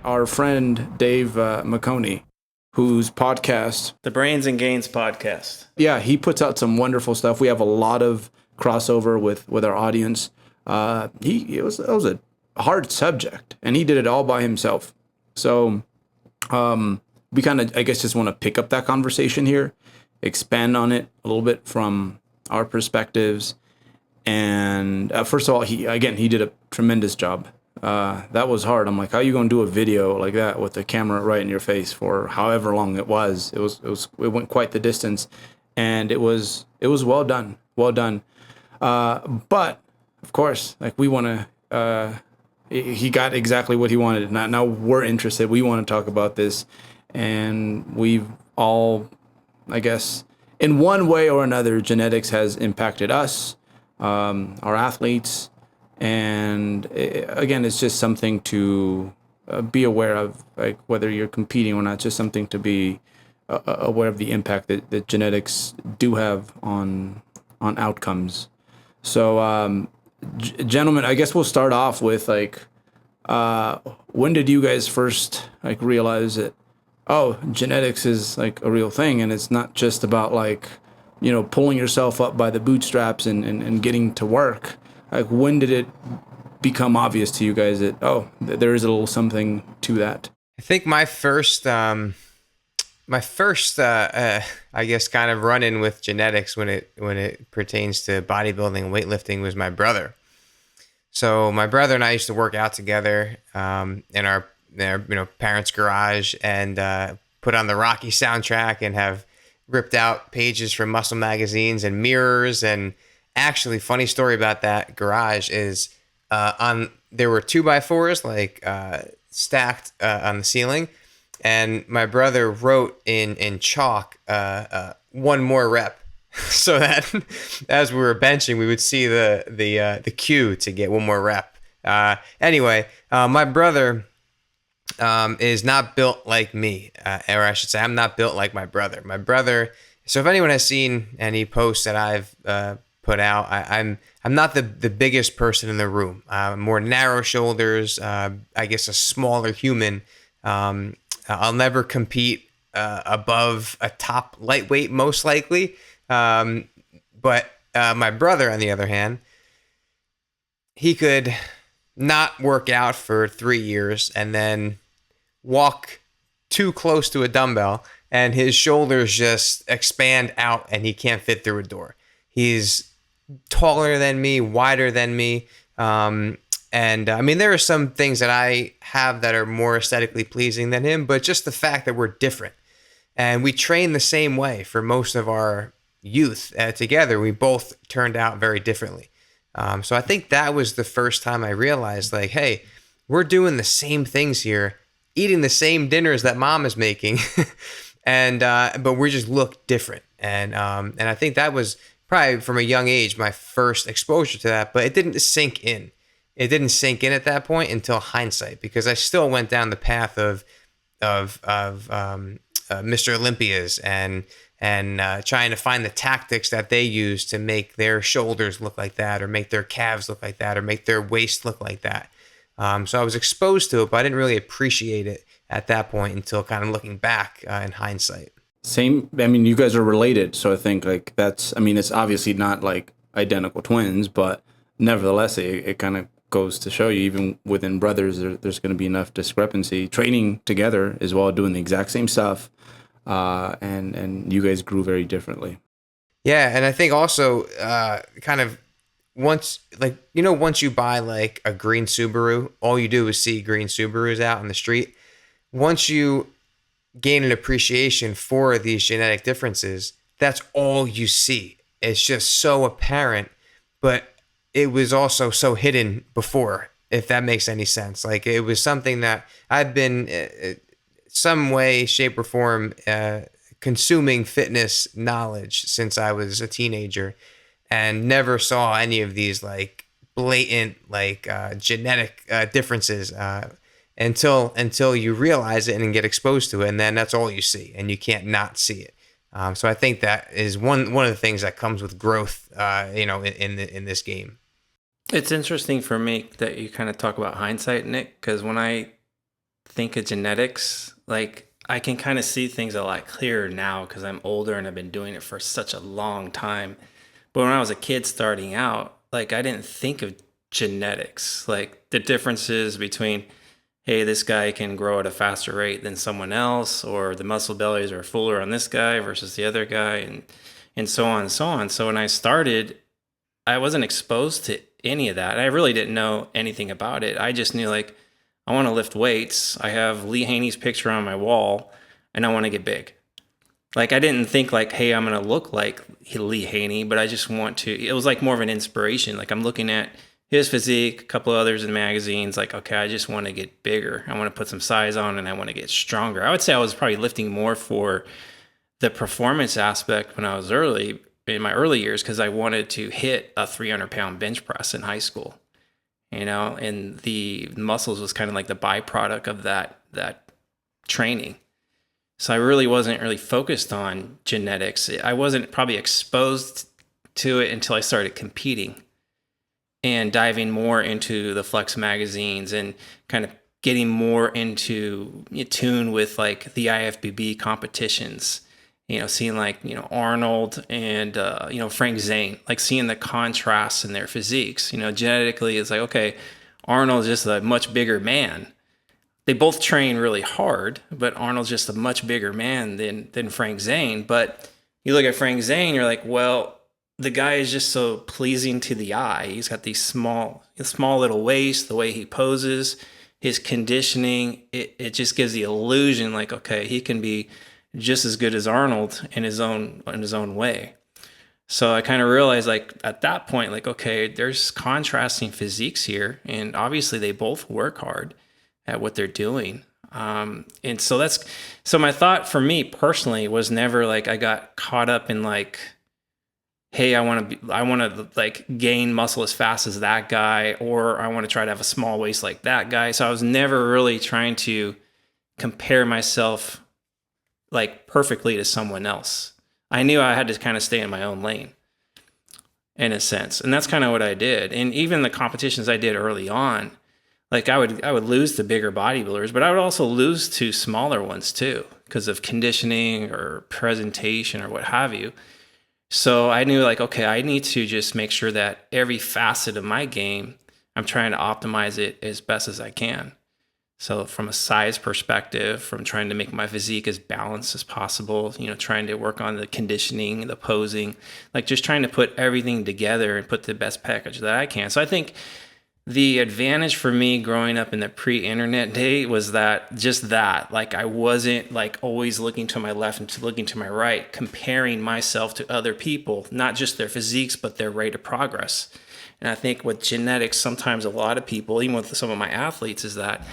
Our friend Dave McConey, whose podcast, The Brains and Gains podcast. Yeah, he puts out some wonderful stuff. We have a lot of crossover with our audience. It was a hard subject, and he did it all by himself. So we kind of, I guess, just want to pick up that conversation here, expand on it a little bit from our perspectives. And first of all, he did a tremendous job. That was hard. I'm like, how are you going to do a video like that with the camera right in your face for however long it was? It went quite the distance, and it was well done. But of course, like, we want to, he got exactly what he wanted. Now we're interested. We want to talk about this, and we've all, I guess, in one way or another, genetics has impacted us, our athletes. And again, it's just something to be aware of, like, whether you're competing or not, just something to be aware of the impact that genetics do have on outcomes. So, gentlemen, I guess we'll start off with, like, when did you guys first, like, realize that, oh, genetics is, like, a real thing, and it's not just about, like, you know, pulling yourself up by the bootstraps and getting to work? Like, when did it become obvious to you guys that, oh, there is a little something to that? I think my first, I guess, kind of run-in with genetics when it pertains to bodybuilding and weightlifting was my brother. So my brother and I used to work out together in our parents' garage, and put on the Rocky soundtrack and have ripped out pages from muscle magazines and mirrors. And actually, funny story about that garage is there were 2x4s like stacked on the ceiling, and my brother wrote in chalk one more rep, so that as we were benching, we would see the cue to get one more rep. Anyway, my brother is not built like me, or I should say, I'm not built like my brother. My brother. So if anyone has seen any posts that I've put out, I'm not the biggest person in the room. More narrow shoulders, I guess a smaller human. I'll never compete above a top lightweight, most likely. But my brother, on the other hand, he could not work out for 3 years and then walk too close to a dumbbell, and his shoulders just expand out and he can't fit through a door. He's taller than me, wider than me. And I mean, there are some things that I have that are more aesthetically pleasing than him, but just the fact that we're different and we train the same way for most of our youth together, we both turned out very differently. So I think that was the first time I realized, like, hey, we're doing the same things here, eating the same dinners that mom is making, but we just look different. And I think that was probably from a young age my first exposure to that, but it didn't sink in. It didn't sink in at that point until hindsight, because I still went down the path of Mr. Olympias and trying to find the tactics that they use to make their shoulders look like that, or make their calves look like that, or make their waist look like that. So I was exposed to it, but I didn't really appreciate it at that point until kind of looking back in hindsight. Same. I mean, you guys are related, so I think, like, that's, I mean, it's obviously not like identical twins, but nevertheless, it kind of goes to show you, even within brothers, there's going to be enough discrepancy. Training together as well, doing the exact same stuff, and you guys grew very differently. Yeah, and I think also kind of once you buy like a green Subaru, all you do is see green Subarus out on the street. Once you gain an appreciation for these genetic differences, that's all you see. It's just so apparent, but it was also so hidden before, if that makes any sense. Like, it was something that I've been some way, shape, or form consuming fitness knowledge since I was a teenager, and never saw any of these like blatant like genetic differences until you realize it and get exposed to it, and then that's all you see, and you can't not see it. So I think that is one of the things that comes with growth, in this game. It's interesting for me that you kind of talk about hindsight, Nick, because when I think of genetics, like I can kind of see things a lot clearer now because I'm older and I've been doing it for such a long time. But when I was a kid starting out, like I didn't think of genetics, like the differences between, hey, this guy can grow at a faster rate than someone else, or the muscle bellies are fuller on this guy versus the other guy, and so on and so on. So when I started, I wasn't exposed to any of that. I really didn't know anything about it. I just knew like I want to lift weights. I have Lee Haney's picture on my wall, and I want to get big. Like I didn't think like, hey, I'm gonna look like Lee Haney, but I just want to. It was like more of an inspiration. Like I'm looking at his physique, a couple of others in magazines. Like, okay, I just want to get bigger. I want to put some size on, and I want to get stronger. I would say I was probably lifting more for the performance aspect when I was in my early years, because I wanted to hit a 300-pound bench press in high school. And the muscles was kind of like the byproduct of that training. So I really wasn't really focused on genetics. I wasn't probably exposed to it until I started competing and diving more into the Flex magazines and kind of getting more into tune with like the IFBB competitions. Seeing like, Arnold and, Frank Zane, like seeing the contrasts in their physiques. Genetically, it's like, okay, Arnold's just a much bigger man. They both train really hard, but Arnold's just a much bigger man than Frank Zane. But you look at Frank Zane, you're like, well, the guy is just so pleasing to the eye. He's got these small little waist, the way he poses, his conditioning, it just gives the illusion like, okay, he can be just as good as Arnold in his own way. So I kind of realized like at that point, like, okay, there's contrasting physiques here, and obviously they both work hard at what they're doing. And so my thought for me personally was never like I got caught up in like, hey, I want to like gain muscle as fast as that guy, or I want to try to have a small waist like that guy. So I was never really trying to compare myself like perfectly to someone else. I knew I had to kind of stay in my own lane in a sense. And that's kind of what I did. And even the competitions I did early on, like I would lose to bigger bodybuilders, but I would also lose to smaller ones too, because of conditioning or presentation or what have you. So I knew like, okay, I need to just make sure that every facet of my game, I'm trying to optimize it as best as I can. So from a size perspective, from trying to make my physique as balanced as possible, trying to work on the conditioning, the posing, like just trying to put everything together and put the best package that I can. So I think the advantage for me growing up in the pre-internet day was that like I wasn't like always looking to my left and looking to my right, comparing myself to other people, not just their physiques, but their rate of progress. And I think with genetics, sometimes a lot of people, even with some of my athletes, is that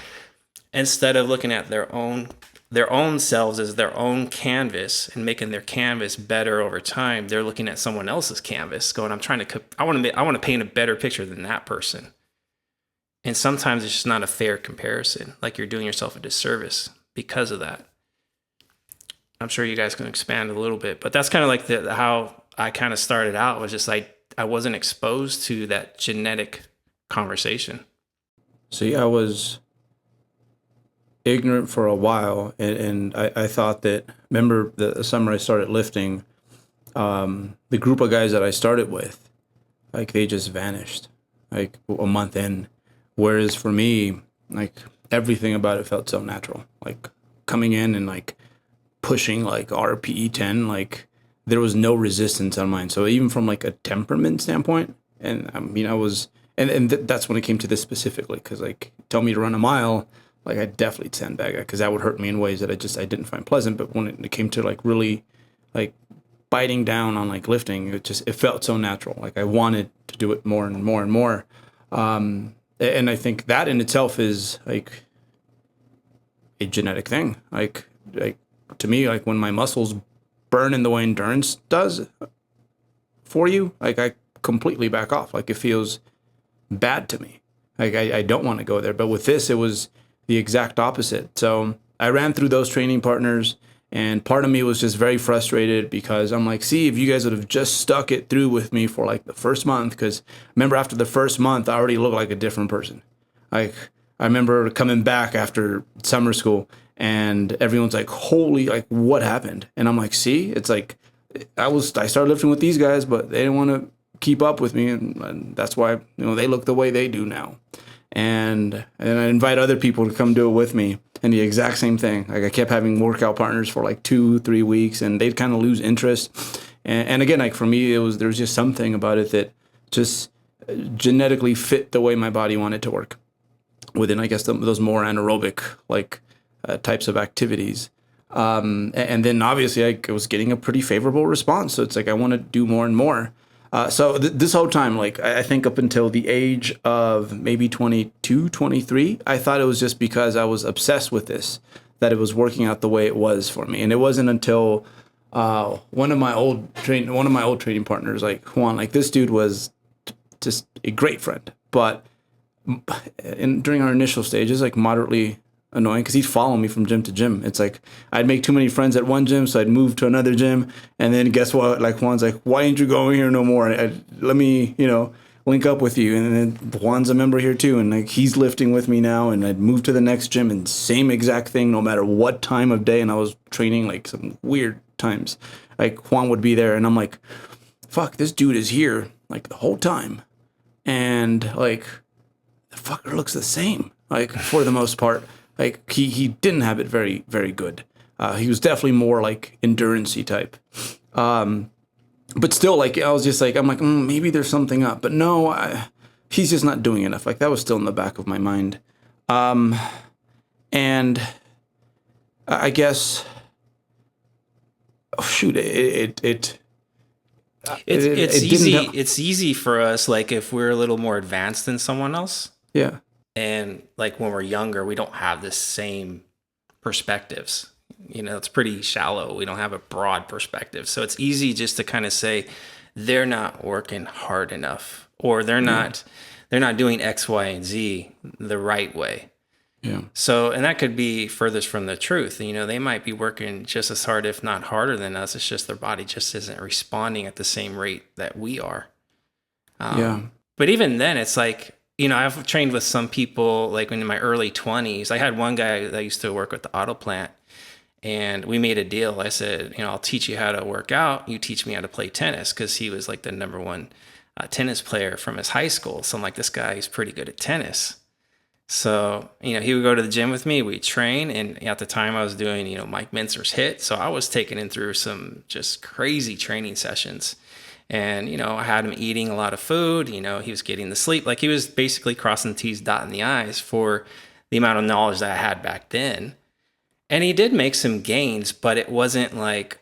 instead of looking at their own selves as their own canvas and making their canvas better over time, they're looking at someone else's canvas going, I want to paint a better picture than that person. And sometimes it's just not a fair comparison. Like you're doing yourself a disservice because of that. I'm sure you guys can expand a little bit, but that's kind of like how I kind of started out, was just like I wasn't exposed to that genetic conversation. See, I was ignorant for a while, and I thought that, remember the summer I started lifting, the group of guys that I started with, like they just vanished like a month in. Whereas for me, like everything about it felt so natural. Like coming in and like pushing like RPE 10, like there was no resistance on mine. So even from like a temperament standpoint, and I mean, I was, and that's when it came to this specifically, because like tell me to run a mile, like I definitely sandbag it, because that would hurt me in ways that I didn't find pleasant. But when it came to like really like biting down on like lifting, it felt so natural. Like I wanted to do it more and more and more. And I think that in itself is like a genetic thing. Like to me, like when my muscles burn in the way endurance does for you, like I completely back off. Like it feels bad to me. Like I don't want to go there. But with this, it was the exact opposite. So I ran through those training partners, And part of me was just very frustrated because I'm like, see, if you guys would have just stuck it through with me for like the first month, because remember after the first month, I already looked like a different person. Like I remember coming back after summer school and everyone's like, holy, like what happened? And I'm like, see, it's like, I started lifting with these guys, but they didn't want to keep up with me. And that's why, they look the way they do now. And I invite other people to come do it with me. And the exact same thing. Like I kept having workout partners for like 2-3 weeks, and they'd kind of lose interest. And again, like for me, there was just something about it that just genetically fit the way my body wanted to work within, I guess, those more anaerobic like types of activities. And then obviously I was getting a pretty favorable response. So it's like I want to do more and more. So this whole time, like I think up until the age of maybe 22, 23, I thought it was just because I was obsessed with this, that it was working out the way it was for me. And it wasn't until one of my old training partners, like Juan, like this dude was just a great friend, but during our initial stages, like moderately annoying because he'd follow me from gym to gym. It's like I'd make too many friends at one gym, so I'd move to another gym, and then guess what? Like Juan's like, "Why ain't you going here no more? Let me, link up with you." And then Juan's a member here too, and like he's lifting with me now. And I'd move to the next gym, and same exact thing, no matter what time of day. And I was training like some weird times. Like Juan would be there, and I'm like, "Fuck, this dude is here like the whole time," and like the fucker looks the same, like for the most part. Like he didn't have it very, very good. He was definitely more like endurance-y type. But still, like I was just like, I'm like, maybe there's something up. But no, he's just not doing enough. Like that was still in the back of my mind. And I guess, it's easy. It's easy for us, like if we're a little more advanced than someone else. Yeah. And like when we're younger, we don't have the same perspectives. It's pretty shallow. We don't have a broad perspective. So it's easy just to kind of say they're not working hard enough, or they're not doing X, Y, and Z the right way. Yeah. So, and that could be furthest from the truth. They might be working just as hard, if not harder than us. It's just their body just isn't responding at the same rate that we are. Yeah. But even then, it's like, I've trained with some people like in my early 20s. I had one guy that used to work with the auto plant, and we made a deal. I said, I'll teach you how to work out. You teach me how to play tennis, because he was like the number one tennis player from his high school. So I'm like, this guy is pretty good at tennis. So, he would go to the gym with me. We'd train. And at the time I was doing, Mike Mincer's HIIT. So I was taking him through some just crazy training sessions. And, I had him eating a lot of food. He was getting the sleep. Like he was basically crossing the T's, dotting the I's for the amount of knowledge that I had back then. And he did make some gains, but it wasn't like,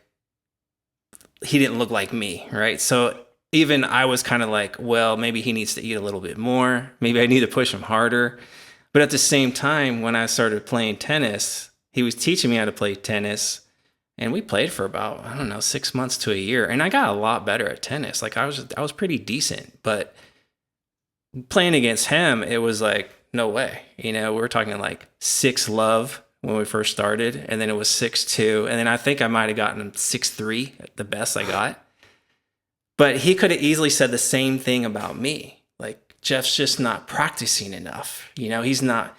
he didn't look like me, right? So even I was kind of like, well, maybe he needs to eat a little bit more. Maybe I need to push him harder. But at the same time, when I started playing tennis, he was teaching me how to play tennis. And we played for about, 6 months to a year. And I got a lot better at tennis. Like I was pretty decent. But playing against him, it was like, no way. We were talking like 6'love" when we first started. And then it was 6'2". And then I think I might have gotten him 6'3", the best I got. But he could have easily said the same thing about me. Like, Jeff's just not practicing enough. He's not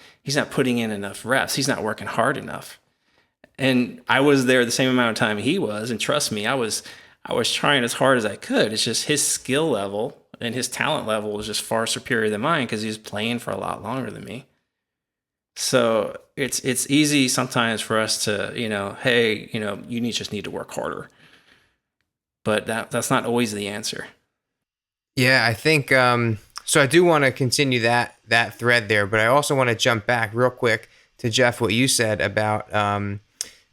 putting in enough reps. He's not working hard enough. And I was there the same amount of time he was. And trust me, I was trying as hard as I could. It's just his skill level and his talent level was just far superior than mine, because he was playing for a lot longer than me. So it's easy sometimes for us to, hey, you just need to work harder. But that's not always the answer. Yeah, I think so. I do want to continue that thread there, but I also want to jump back real quick to Jeff, what you said about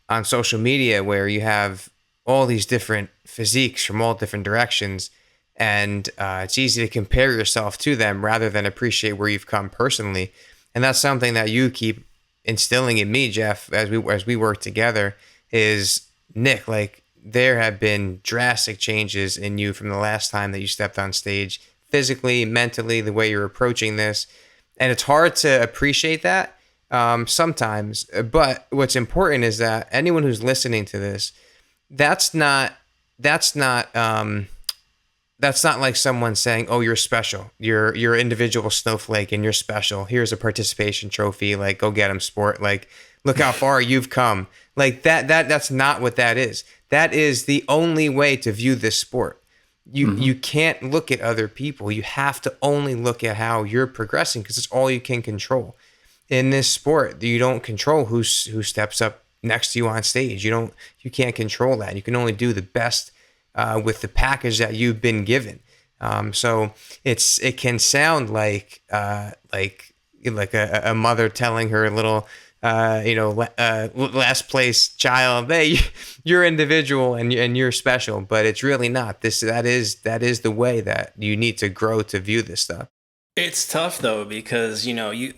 on social media, where you have all these different physiques from all different directions, and it's easy to compare yourself to them rather than appreciate where you've come personally. And that's something that you keep instilling in me, Jeff, as we work together, is Nick, like there have been drastic changes in you from the last time that you stepped on stage, physically, mentally, the way you're approaching this. And it's hard to appreciate that sometimes. But what's important is that anyone who's listening to this, that's not that's not like someone saying, "Oh, you're special. You're an individual snowflake and you're special. Here's a participation trophy. Like, go get 'em, sport. Like, look how far you've come." Like that's not what that is. That is the only way to view this sport. You can't look at other people. You have to only look at how you're progressing, because it's all you can control. In this sport, you don't control who steps up next to you on stage. You can't control that. You can only do the best with the package that you've been given. So it can sound like a mother telling her little last place child, "Hey, you're individual and you're special," but it's really not. That is the way that you need to grow to view this stuff. It's tough though, because you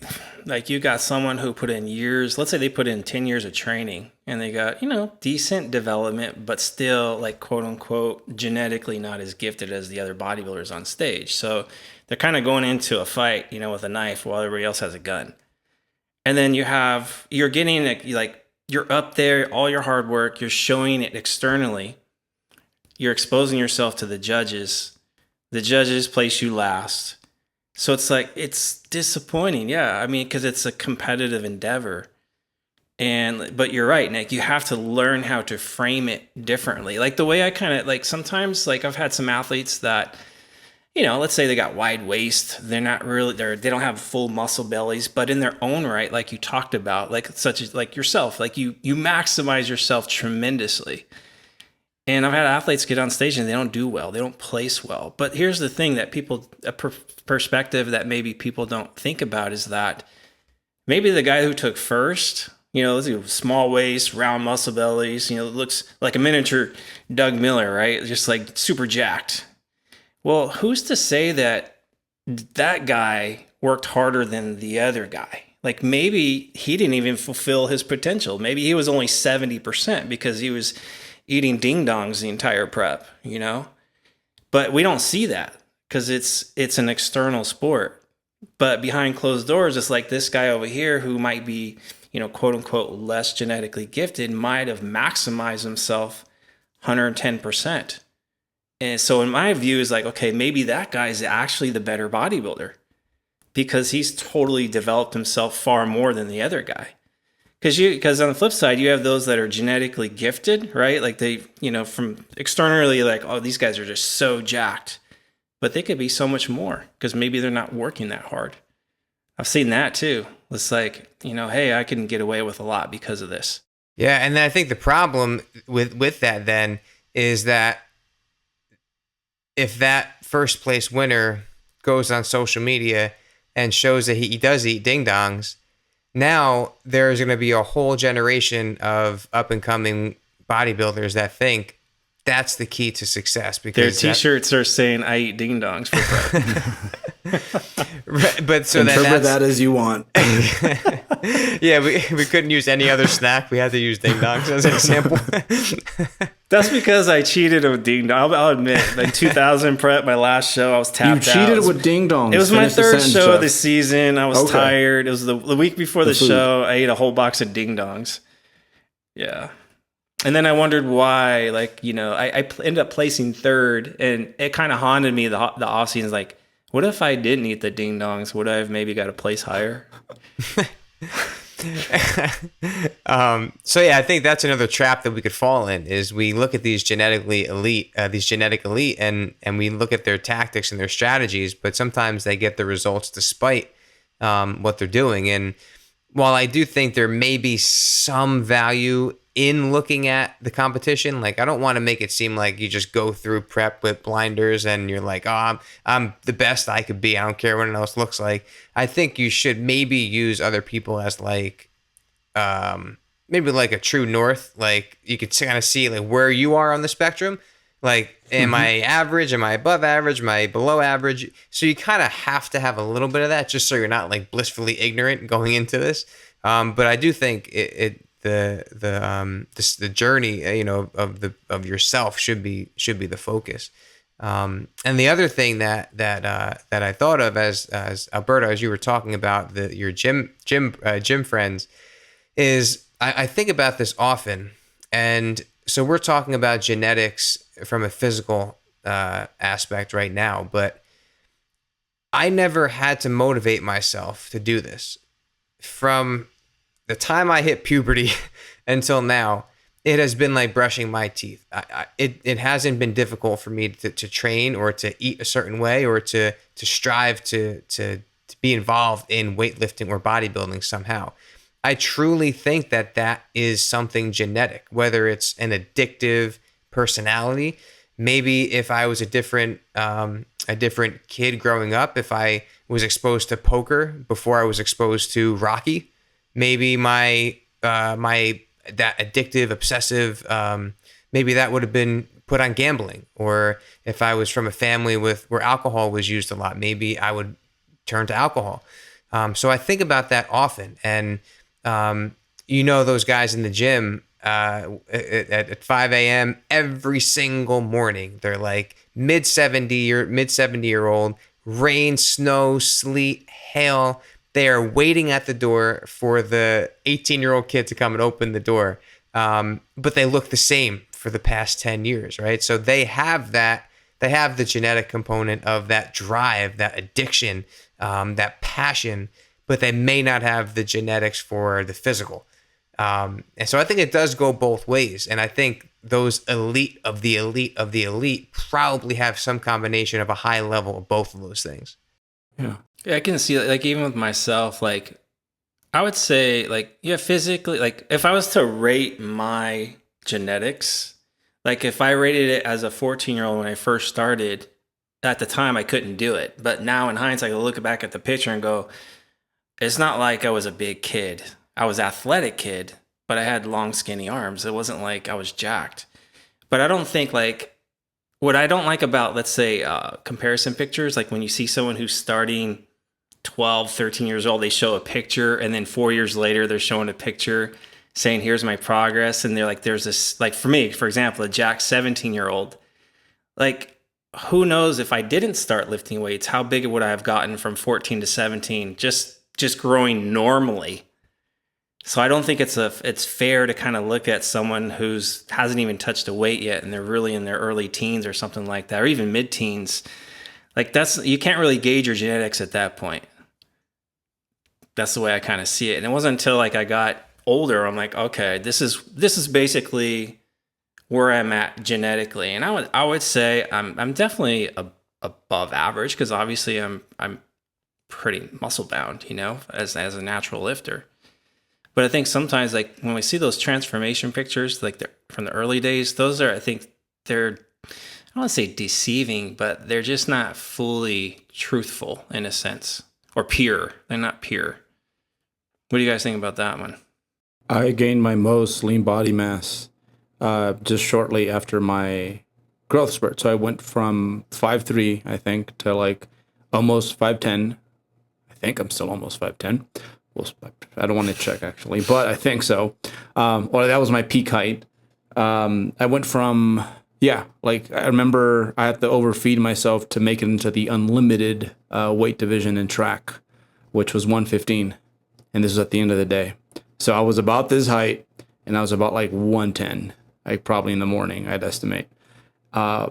got someone who put in years. Let's say they put in 10 years of training and they got decent development, but still, like, quote unquote, genetically not as gifted as the other bodybuilders on stage. So they're kind of going into a fight with a knife while everybody else has a gun. And then you're getting like you're up there, all your hard work, you're showing it externally, you're exposing yourself to the judges place you last. So it's like, it's disappointing. Yeah. I mean, because it's a competitive endeavor. But you're right, Nick, you have to learn how to frame it differently. Like the way I kind of like, sometimes, like, I've had some athletes that, let's say they got wide waist. They're not really, they don't have full muscle bellies, but in their own right, like you talked about, like such as like yourself, like you maximize yourself tremendously. And I've had athletes get on stage and they don't do well. They don't place well. But here's the thing that perspective that maybe people don't think about is that maybe the guy who took first, small waist, round muscle bellies, looks like a miniature Doug Miller, right? Just like super jacked. Well, who's to say that guy worked harder than the other guy? Like, maybe he didn't even fulfill his potential. Maybe he was only 70% because he was eating ding dongs the entire prep, But we don't see that because it's an external sport. But behind closed doors, it's like this guy over here who might be, quote unquote, less genetically gifted, might have maximized himself 110%. And so in my view is like, okay, maybe that guy is actually the better bodybuilder because he's totally developed himself far more than the other guy. Because on the flip side, you have those that are genetically gifted, right? Like they, from externally, like, oh, these guys are just so jacked, but they could be so much more because maybe they're not working that hard. I've seen that too. It's like, hey, I can get away with a lot because of this. Yeah. And then I think the problem with that then is that if that first place winner goes on social media and shows that he does eat ding dongs, now there's going to be a whole generation of up and coming bodybuilders that think that's the key to success because their t-shirts are saying "I eat ding dongs" for prep. Right, but so interpret that as you want. Yeah, we couldn't use any other snack. We had to use ding dongs as an example. That's because I cheated with ding dong. I'll admit, like 2000 prep, my last show, I was tapped out. You cheated with ding dongs. It was my third show of the season. I was tired. It was the week before the show. I ate a whole box of ding dongs. Yeah. And then I wondered why, like, I ended up placing third, and it kind of haunted me the off season. Like, what if I didn't eat the ding dongs? Would I have maybe got a place higher? So yeah, I think that's another trap that we could fall in is we look at these genetic elite, and we look at their tactics and their strategies, but sometimes they get the results despite what they're doing. And while I do think there may be some value in looking at the competition, like I don't want to make it seem like you just go through prep with blinders and you're like, oh, I'm the best I could be. I don't care what anyone else looks like. I think you should maybe use other people as like, maybe like a true north. Like you could kind of see like where you are on the spectrum. Like, am I average? Am I above average? Am I below average? So you kind of have to have a little bit of that just so you're not like blissfully ignorant going into this. But I do think the journey, of yourself should be the focus. And the other thing that I thought of as Alberto, as you were talking about your gym friends, is I think about this often. And so we're talking about genetics from a physical aspect right now, but I never had to motivate myself to do this. From the time I hit puberty until now, it has been like brushing my teeth. It hasn't been difficult for me to train or to eat a certain way or to strive to be involved in weightlifting or bodybuilding somehow. I truly think that is something genetic, whether it's an addictive personality. Maybe if I was a different kid growing up, if I was exposed to poker before I was exposed to Rocky, maybe my that addictive, obsessive, maybe that would have been put on gambling. Or if I was from a family where alcohol was used a lot, maybe I would turn to alcohol. So I think about that often. And, those guys in the gym at 5 a.m. every single morning, they're like mid 70 year old, rain, snow, sleet, hail. They are waiting at the door for the 18-year-old kid to come and open the door. But they look the same for the past 10 years, right? So they have the genetic component of that drive, that addiction, that passion, but they may not have the genetics for the physical. And so I think it does go both ways. And I think those elite of the elite of the elite probably have some combination of a high level of both of those things. Yeah, I can see like even with myself, like I would say like, yeah, physically, like if I was to rate my genetics, like if I rated it as a 14-year-old when I first started, at the time I couldn't do it. But now in hindsight, I look back at the picture and go, it's not like I was a big kid. I was an athletic kid, but I had long, skinny arms. It wasn't like I was jacked. But I don't think like, what I don't like about, let's say, comparison pictures, like when you see someone who's starting 12, 13 years old, they show a picture, and then 4 years later, they're showing a picture saying, here's my progress. And they're like, there's this, like for me, for example, a jacked 17-year-old, like, who knows if I didn't start lifting weights, how big would I have gotten from 14 to 17, just growing normally. So I don't think it's fair to kind of look at someone who's hasn't even touched a weight yet and they're really in their early teens or something like that, or even mid-teens. Like you can't really gauge your genetics at that point. That's the way I kind of see it. And it wasn't until like I got older, I'm like, okay, this is basically where I'm at genetically. And I would say I'm definitely above average, because obviously I'm pretty muscle bound, as a natural lifter. But I think sometimes, like when we see those transformation pictures, like from the early days, those are, I think they're, I don't want to say deceiving, but they're just not fully truthful in a sense, or pure. They're not pure. What do you guys think about that one? I gained my most lean body mass just shortly after my growth spurt. So I went from 5'3", I think, to like almost 5'10". I think I'm still almost 5'10". I don't want to check actually, but I think so. Or that was my peak height. I went from, like I remember I had to overfeed myself to make it into the unlimited weight division in track, which was 115. And this was at the end of the day. So I was about this height and I was about like 110, like probably in the morning, I'd estimate. I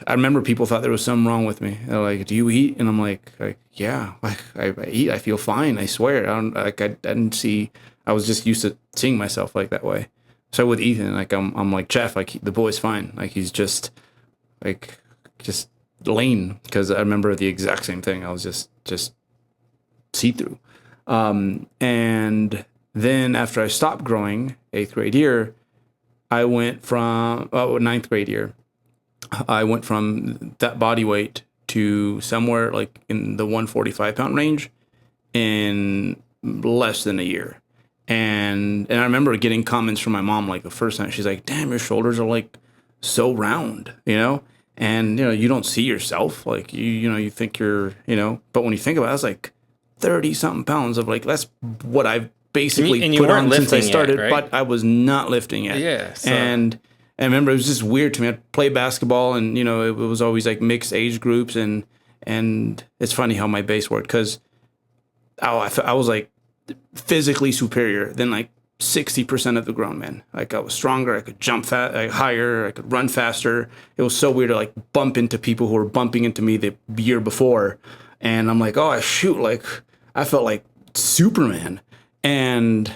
remember people thought there was something wrong with me. They're like, "Do you eat?" And I'm like yeah, like I eat. I feel fine. I swear. I didn't see. I was just used to seeing myself like that way. So with Ethan, like I'm like, Jeff, like the boy's fine. Like he's just lean, because I remember the exact same thing. I was just see through. And then after I stopped growing, 8th grade year, I went from 9th grade year. I went from that body weight to somewhere like in the 145 pound range in less than a year. And I remember getting comments from my mom, like the first time, she's like, "Damn, your shoulders are like so round, and you don't see yourself, like you think you're, but when you think about it, it's like 30 something pounds of like, that's what I've basically and you put weren't on since I started, yet, right? But I was not lifting it. Yeah. So. And And I remember it was just weird to me. I'd play basketball, and it was always like mixed age groups, and it's funny how my base worked, because I was like physically superior than like 60% of the grown men. Like, I was stronger, I could jump higher, I could run faster. It was so weird to like bump into people who were bumping into me the year before, and I'm like, oh shoot, like I felt like Superman. And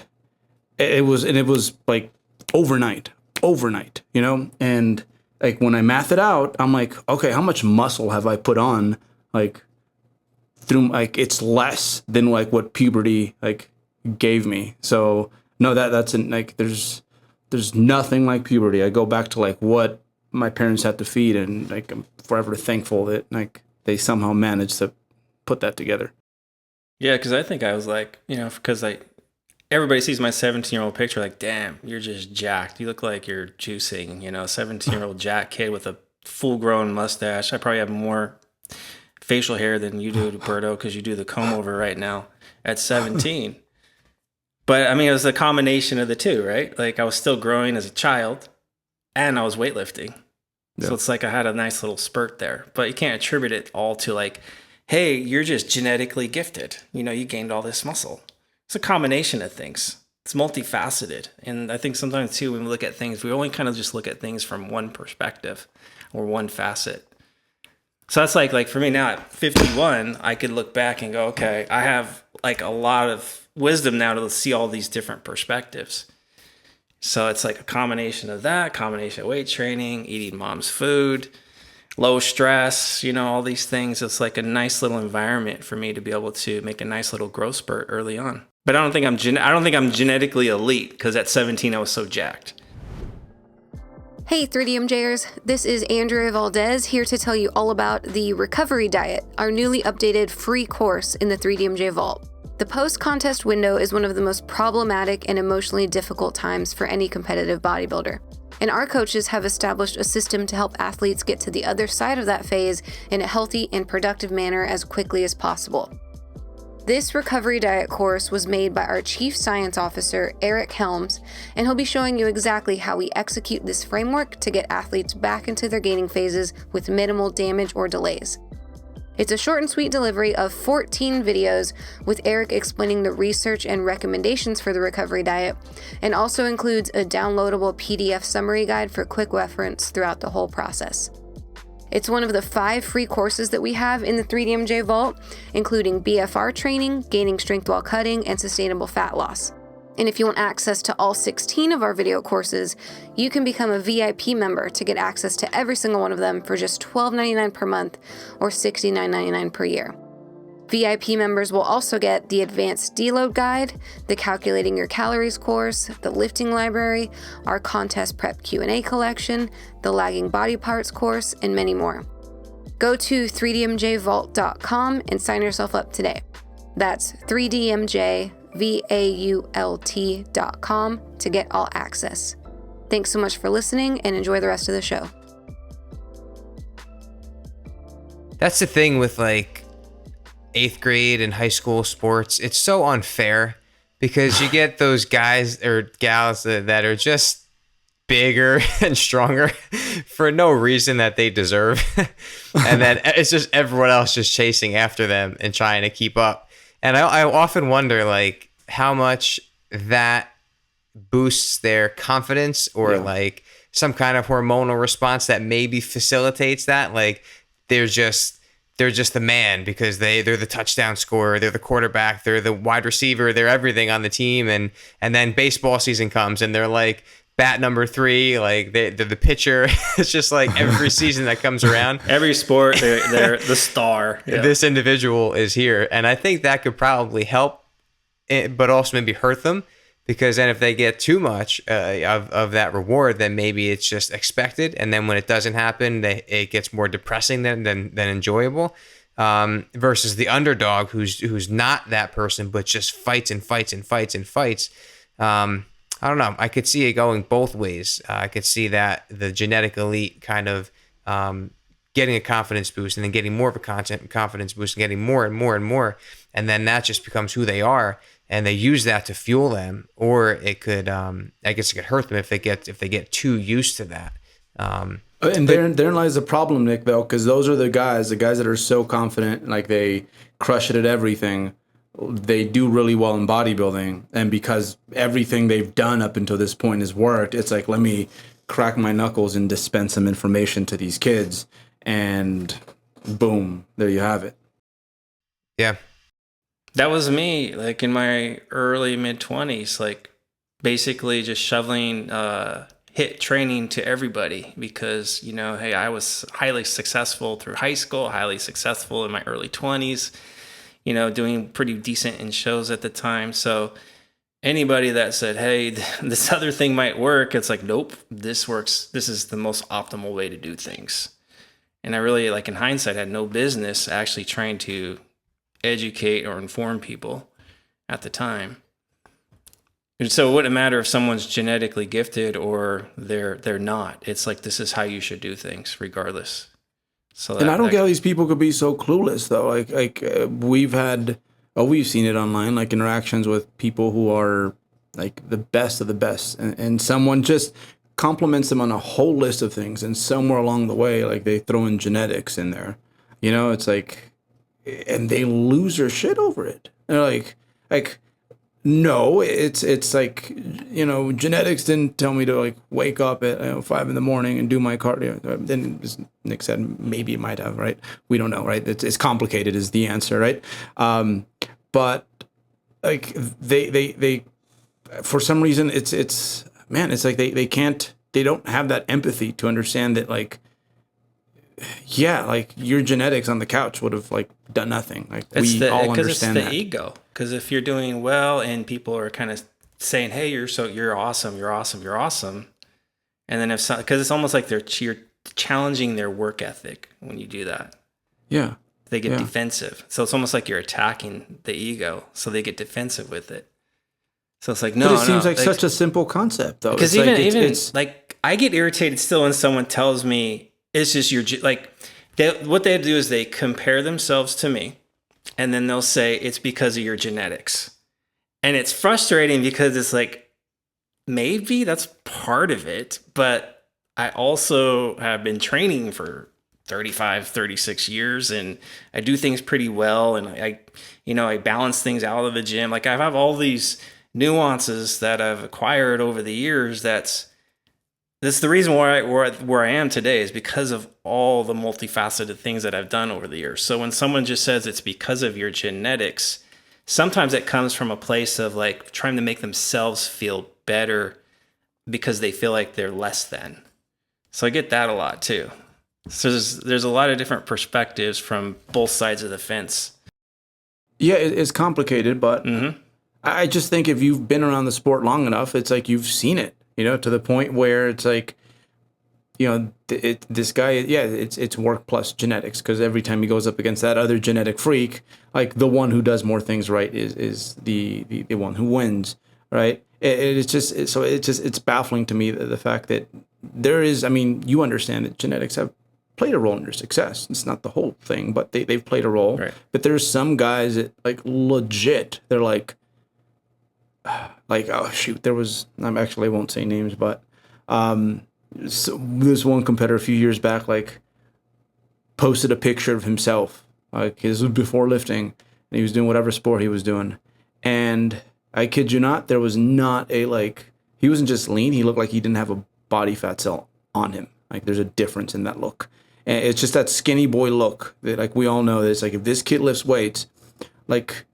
it was like overnight, and like when I math it out, I'm like, okay, how much muscle have I put on? Like, through, like, it's less than like what puberty like gave me. So no, like, there's nothing like puberty. I go back to like what my parents had to feed, and like I'm forever thankful that like they somehow managed to put that together. Yeah, because I think I was like, because like everybody sees my 17-year-old picture, like, damn, you're just jacked. You look like you're juicing, 17-year-old jack kid with a full-grown mustache. I probably have more facial hair than you do, Alberto, because you do the comb over right now at 17. But I mean, it was a combination of the two, right? Like, I was still growing as a child, and I was weightlifting. Yeah. So it's like I had a nice little spurt there. But you can't attribute it all to like, hey, you're just genetically gifted. You gained all this muscle. It's a combination of things. It's multifaceted. And I think sometimes too, when we look at things, we only kind of just look at things from one perspective or one facet. So that's like for me now at 51, I could look back and go, okay, I have like a lot of wisdom now to see all these different perspectives. So it's like a combination of that, combination of weight training, eating mom's food, low stress, all these things. It's like a nice little environment for me to be able to make a nice little growth spurt early on. But I don't think I'm genetically elite, because at 17 I was so jacked. Hey 3DMJers, this is Andrea Valdez here to tell you all about the Recovery Diet, our newly updated free course in the 3DMJ Vault. The post-contest window is one of the most problematic and emotionally difficult times for any competitive bodybuilder. And our coaches have established a system to help athletes get to the other side of that phase in a healthy and productive manner as quickly as possible. This Recovery Diet course was made by our Chief Science Officer, Eric Helms, and he'll be showing you exactly how we execute this framework to get athletes back into their gaining phases with minimal damage or delays. It's a short and sweet delivery of 14 videos with Eric explaining the research and recommendations for the Recovery Diet, and also includes a downloadable PDF summary guide for quick reference throughout the whole process. It's one of the 5 free courses that we have in the 3DMJ Vault, including BFR training, gaining strength while cutting, and sustainable fat loss. And if you want access to all 16 of our video courses, you can become a VIP member to get access to every single one of them for just $12.99 per month or $69.99 per year. VIP members will also get the Advanced Deload Guide, the Calculating Your Calories course, the Lifting Library, our Contest Prep Q&A collection, the Lagging Body Parts course, and many more. Go to 3dmjvault.com and sign yourself up today. That's 3dmjvault.com to get all access. Thanks so much for listening, and enjoy the rest of the show. That's the thing with like 8th grade and high school sports. It's so unfair because you get those guys or gals that are just bigger and stronger for no reason that they deserve. And then it's just everyone else just chasing after them and trying to keep up. And I often wonder like how much that boosts their confidence or like some kind of hormonal response that maybe facilitates that. Like they're just the man because they're the touchdown scorer, they're the quarterback, they're the wide receiver, they're everything on the team. And then baseball season comes and they're like bat number 3, like they're the pitcher. It's just like every season that comes around. Every sport, they're the star. Yeah. This individual is here. And I think that could probably help, but also maybe hurt them. Because then if they get too much of that reward, then maybe it's just expected. And then when it doesn't happen, it gets more depressing than enjoyable. Versus the underdog who's not that person, but just fights and fights and fights and fights. I don't know. I could see it going both ways. I could see that the genetic elite kind of getting a confidence boost and then getting more of a confidence boost and getting more and more and more. And then that just becomes who they are. and they use that to fuel them, or it could, I guess it could hurt them if they get too used to that. And therein lies the problem, Nick, though, because those are the guys that are so confident, like they crush it at everything. They do really well in bodybuilding, and because everything they've done up until this point has worked, it's like, let me crack my knuckles and dispense some information to these kids, and boom, there you have it. Yeah. That was me, like in my early mid-20s, like basically just shoveling hit training to everybody because, you know, hey, I was highly successful through high school, highly successful in my early 20s, you know, doing pretty decent in shows at the time. So anybody that said, hey, this other thing might work, it's like, nope, this works. This is the most optimal way to do things. And I really, like in hindsight, had no business actually trying to educate or inform people at the time. And so it wouldn't matter if someone's genetically gifted or they're not. It's like, this is how you should do things regardless. So and I don't get how these people could be so clueless, though. We've seen it online, like interactions with people who are like the best of the best, and someone just compliments them on a whole list of things, and somewhere along the way, like they throw in genetics in there. You know, it's like, and they lose their shit over it. They're like, no, it's like, you know, genetics didn't tell me to like wake up at 5 a.m. and do my cardio. Then, as Nick said, maybe it might have, right? We don't know, right? It's complicated is the answer, right? But like they for some reason it's like they don't have that empathy to understand that, like, yeah, like your genetics on the couch would have like done nothing. Like we all understand that. Because it's the ego. Because if you're doing well and people are kind of saying, "Hey, you're awesome, you're awesome, you're awesome," and then because it's almost like you're challenging their work ethic when you do that. Yeah, they get defensive. So it's almost like you're attacking the ego. So they get defensive with it. So it's like, no, but it seems like such a simple concept, though. Because it's like I get irritated still when someone tells me it's just what they do is they compare themselves to me, and then they'll say it's because of your genetics. And it's frustrating because it's like, maybe that's part of it, but I also have been training for 35, 36 years, and I do things pretty well, and I balance things out of the gym. Like I have all these nuances that I've acquired over the years. That's the reason where I am today is because of all the multifaceted things that I've done over the years. So when someone just says it's because of your genetics, sometimes it comes from a place of like trying to make themselves feel better because they feel like they're less than. So I get that a lot too. So there's a lot of different perspectives from both sides of the fence. Yeah, it's complicated, but Mm-hmm. I just think if you've been around the sport long enough, it's like you've seen it, you know, to the point where it's like, you know, this guy, yeah, it's work plus genetics, because every time he goes up against that other genetic freak, like the one who does more things right is the one who wins, right? It's baffling to me the fact that there is, I mean, you understand that genetics have played a role in your success. It's not the whole thing, but they've played a role. Right. But there's some guys that like legit, they're like, oh shoot, I won't say names, but so this one competitor a few years back like posted a picture of himself, like his before lifting, and he was doing whatever sport he was doing, and I kid you not, there was not he wasn't just lean, he looked like he didn't have a body fat cell on him. Like there's a difference in that look, and it's just that skinny boy look that like we all know that it's like if this kid lifts weights, like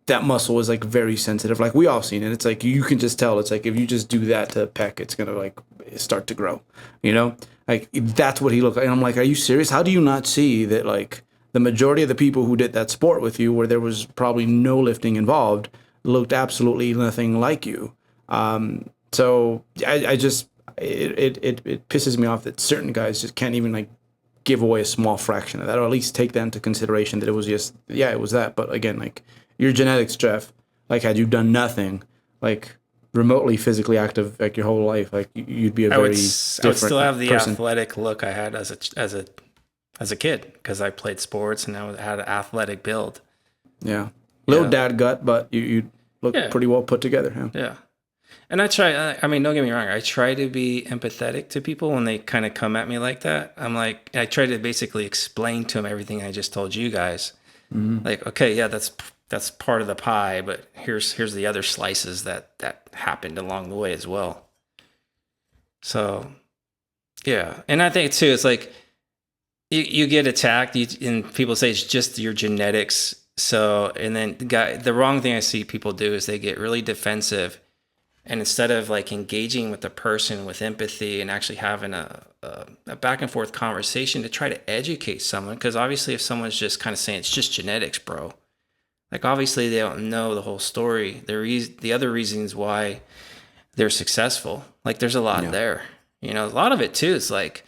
that muscle is like very sensitive. Like we all seen it. It's like you can just tell. It's like if you just do that to a pec, it's gonna like start to grow. You know, like that's what he looked like. And I'm like, are you serious? How do you not see that? Like the majority of the people who did that sport with you, where there was probably no lifting involved, looked absolutely nothing like you. So I just it pisses me off that certain guys just can't even like give away a small fraction of that, or at least take that into consideration that it was just it was that. But again, like your genetics, Jeff, like had you done nothing, like remotely physically active like your whole life, like you'd be I would still have the athletic look I had as a kid, because I played sports and I had an athletic build. Yeah. Little dad gut, but you look pretty well put together. Yeah. Yeah. And I try, I mean, don't get me wrong. I try to be empathetic to people when they kind of come at me like that. I'm like, I try to basically explain to them everything I just told you guys. Like, okay, yeah, that's part of the pie, but here's the other slices that happened along the way as well. So, yeah. And I think too, it's like you get attacked and people say it's just your genetics. So, and then the wrong thing I see people do is they get really defensive. And instead of like engaging with the person with empathy and actually having a back and forth conversation to try to educate someone, because obviously if someone's just kind of saying it's just genetics, bro, like obviously they don't know the whole story. The other reasons why they're successful, like there's a lot there. You know, a lot of it too is like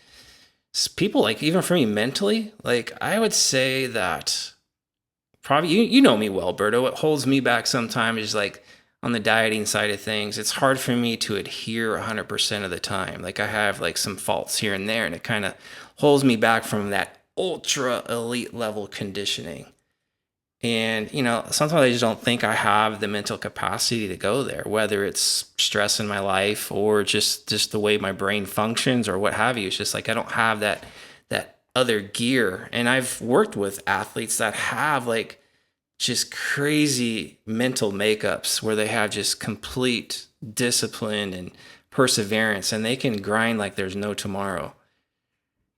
people, like even for me mentally, like I would say that probably you know me well, Alberto. What holds me back sometimes is like on the dieting side of things, it's hard for me to adhere 100% of the time. Like I have like some faults here and there, and it kind of holds me back from that ultra elite level conditioning. And, you know, sometimes I just don't think I have the mental capacity to go there, whether it's stress in my life or just the way my brain functions or what have you. It's just like I don't have that other gear. And I've worked with athletes that have like just crazy mental makeups where they have just complete discipline and perseverance, and they can grind like there's no tomorrow.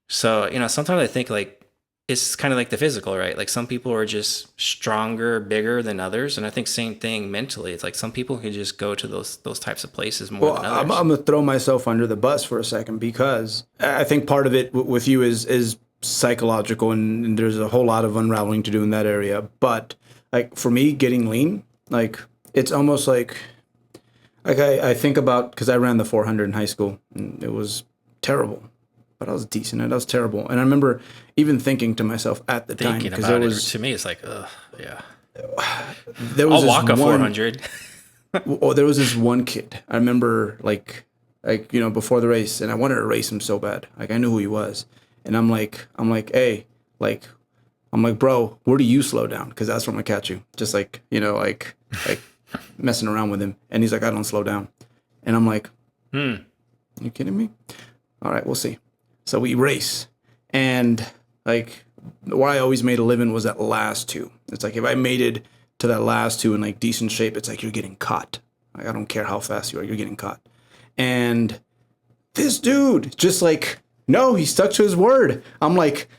So, you know, sometimes I think like it's kind of like the physical, right? Like some people are just stronger, bigger than others. And I think same thing mentally. It's like some people can just go to those types of places more than others. I'm going to throw myself under the bus for a second, because I think part of it with you is psychological, and there's a whole lot of unraveling to do in that area. But like for me, getting lean, like it's almost like I think about, because I ran the 400 in high school, and it was terrible, but I was decent and I was terrible. And I remember even thinking to myself at the time, because it was, to me, it's like, ugh, yeah. I'll walk a 400. Oh, there was this one kid. I remember like you know, before the race, and I wanted to race him so bad. Like I knew who he was, and I'm like, hey, like. I'm like, bro, where do you slow down? Because that's where I'm going to catch you. Just like, you know, like messing around with him. And he's like, I don't slow down. And I'm like, you kidding me? All right, we'll see. So we race. And like, where I always made a living was that last two. It's like, if I made it to that last two in like decent shape, it's like you're getting caught. Like, I don't care how fast you are, you're getting caught. And this dude just like, no, he stuck to his word. I'm like,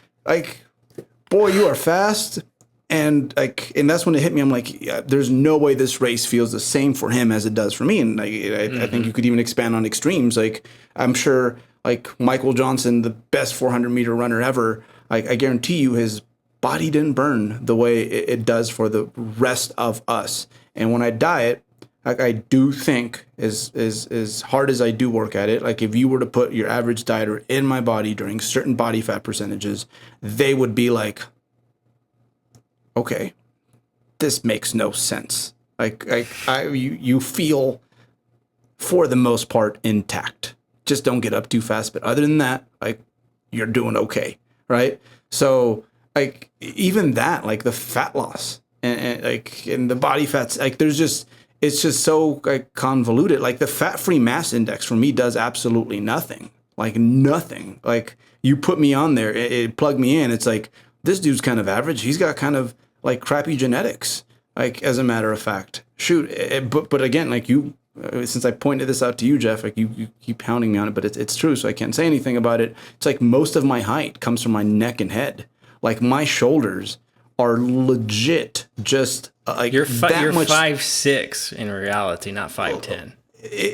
boy, you are fast. And like, and that's when it hit me. I'm like, yeah, there's no way this race feels the same for him as it does for me. And I think you could even expand on extremes. Like, I'm sure like Michael Johnson, the best 400 meter runner ever, like I guarantee you his body didn't burn the way it does for the rest of us. And when I diet, like I do think as hard as I do work at it, like if you were to put your average dieter in my body during certain body fat percentages, they would be like, okay, this makes no sense. Like you feel for the most part intact. Just don't get up too fast. But other than that, like you're doing okay, right? So like even that, like the fat loss and like in the body fats, like it's just so like convoluted. Like the fat-free mass index for me does absolutely nothing. Like nothing. Like you put me on there, it plugged me in. It's like, this dude's kind of average. He's got kind of like crappy genetics. Like as a matter of fact, shoot. But again, like you, since I pointed this out to you, Jeff, like you keep pounding me on it, but it's true. So I can't say anything about it. It's like most of my height comes from my neck and head. Like my shoulders are legit just like you're much. 5'6" in reality, not 5'10".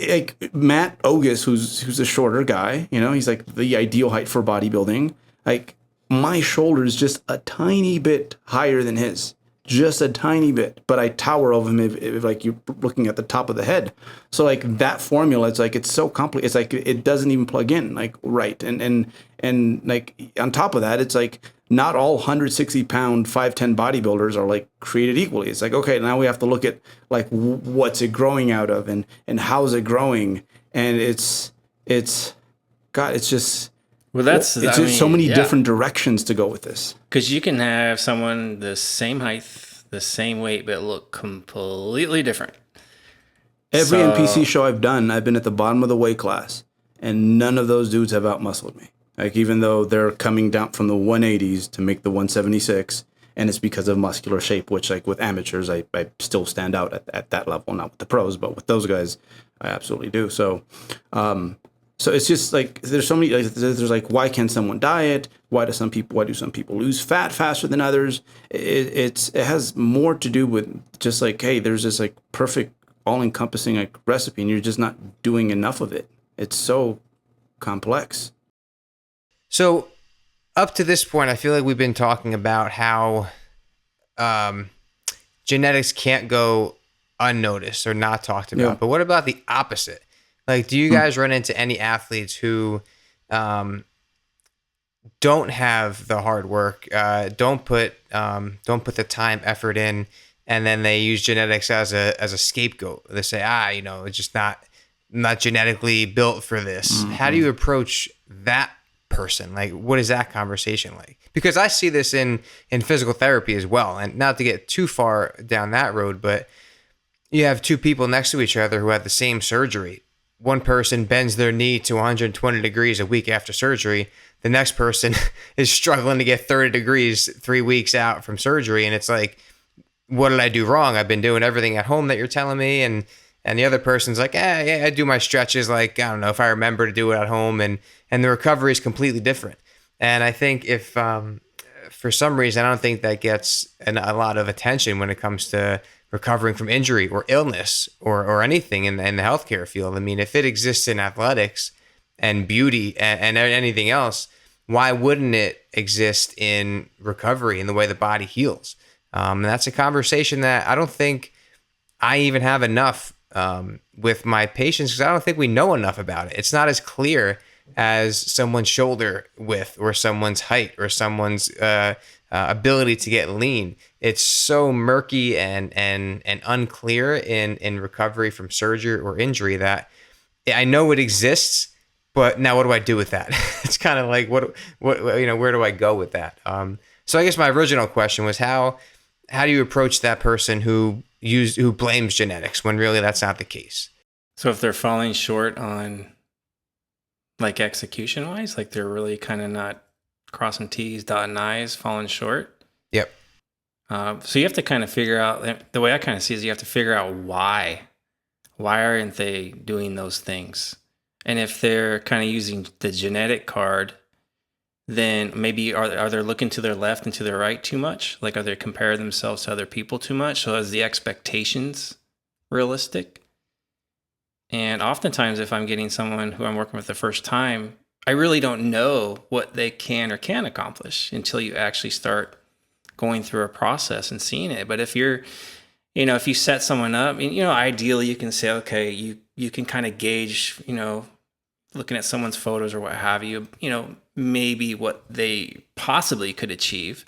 Like Matt Ogus, who's a shorter guy, you know, he's like the ideal height for bodybuilding. Like my shoulder is just a tiny bit higher than his, just a tiny bit, but I tower over him if like you're looking at the top of the head. So like that formula, it's like it's so complicated. It's like it doesn't even plug in like right. And like on top of that, it's like not all 160-pound 5'10" bodybuilders are like created equally. It's like, okay, now we have to look at like what's it growing out of and how's it growing, and it's God, it's just. Well, that's so many different directions to go with this. Because you can have someone the same height the same weight but look completely different. Every So- NPC show I've done, I've been at the bottom of the weight class, and none of those dudes have outmuscled me. Like, even though they're coming down from the 180s to make the 176, and it's because of muscular shape, which, like, with amateurs, I still stand out at that level. Not with the pros, but with those guys, I absolutely do. So, so it's just like there's so many. Like, there's like, why can someone diet? Why do some people lose fat faster than others? It has more to do with just like, hey, there's this like perfect, all-encompassing like recipe, and you're just not doing enough of it. It's so complex. So up to this point, I feel like we've been talking about how genetics can't go unnoticed or not talked about. Yeah. But what about the opposite? Like, do you guys run into any athletes who don't have the hard work, don't put the time, effort in, and then they use genetics as a scapegoat? They say, it's just not genetically built for this. How do you approach that person? Like, what is that conversation like? Because I see this in physical therapy as well, and not to get too far down that road, but you have two people next to each other who had the same surgery. One person bends their knee to 120 degrees a week after surgery. The next person is struggling to get 30 degrees 3 weeks out from surgery. And it's like, what did I do wrong? I've been doing everything at home that you're telling me. And the other person's like, yeah, I do my stretches. Like, I don't know if I remember to do it at home. And the recovery is completely different. And I think if, for some reason, I don't think that gets a lot of attention when it comes to recovering from injury or illness or anything in the healthcare field. I mean, if it exists in athletics and beauty and anything else, why wouldn't it exist in recovery and the way the body heals? And that's a conversation that I don't think I even have enough with my patients, because I don't think we know enough about it. It's not as clear as someone's shoulder width or someone's height or someone's ability to get lean. It's so murky and unclear in recovery from surgery or injury that I know it exists, but now what do I do with that? It's kind of like what where do I go with that? So I guess my original question was how do you approach that person who blames genetics when really that's not the case? So if they're falling short on like execution wise, like they're really kind of not crossing T's, dotting I's, falling short. Yep. So you have to kind of figure out, the way I kind of see it is you have to figure out why aren't they doing those things? And if they're kind of using the genetic card, then maybe are they looking to their left and to their right too much? Like, are they comparing themselves to other people too much? So is the expectations realistic? And oftentimes if I'm getting someone who I'm working with the first time, I really don't know what they can or can't accomplish until you actually start going through a process and seeing it. But if you're, if you set someone up, ideally you can say, okay, you can kind of gauge, looking at someone's photos or what have you, maybe what they possibly could achieve.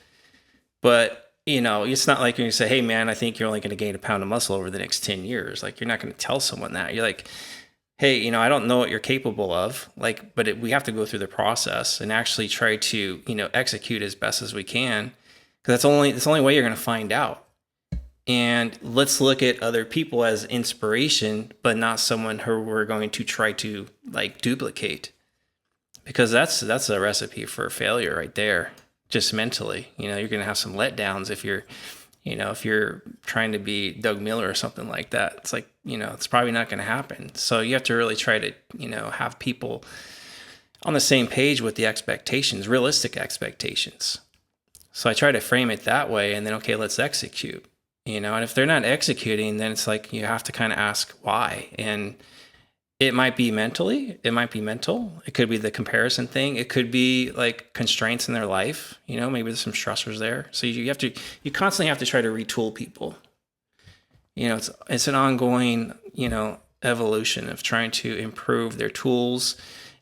But, it's not like you're going to say, hey man, I think you're only going to gain a pound of muscle over the next 10 years. Like, you're not going to tell someone that. You're like, hey, I don't know what you're capable of, but we have to go through the process and actually try to, execute as best as we can. Because that's the only way you're going to find out. And let's look at other people as inspiration, but not someone who we're going to try to duplicate. Because that's a recipe for failure right there, just mentally. You're going to have some letdowns if you're trying to be Doug Miller or something like that. It's like, it's probably not going to happen. So you have to really try to, have people on the same page with the expectations, realistic expectations. So I try to frame it that way, and then, okay, let's execute, and if they're not executing, then it's like, you have to kind of ask why. And it might be mental. It could be the comparison thing. It could be like constraints in their life. Maybe there's some stressors there. So you constantly have to try to retool people. It's an ongoing, evolution of trying to improve their tools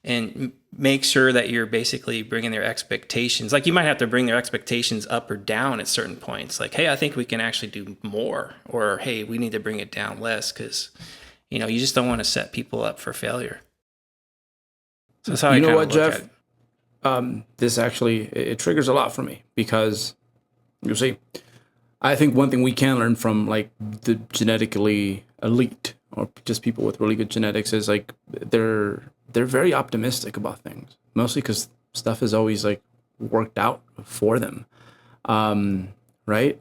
and make sure that you're basically bringing their expectations. Like, you might have to bring their expectations up or down at certain points. Like, hey, I think we can actually do more, or hey, we need to bring it down less, because you just don't want to set people up for failure. So that's how I kind of look at it. This actually, it triggers a lot for me, because you'll see, I think one thing we can learn from like the genetically elite or just people with really good genetics is like they're very optimistic about things, mostly because stuff is always like worked out for them, right?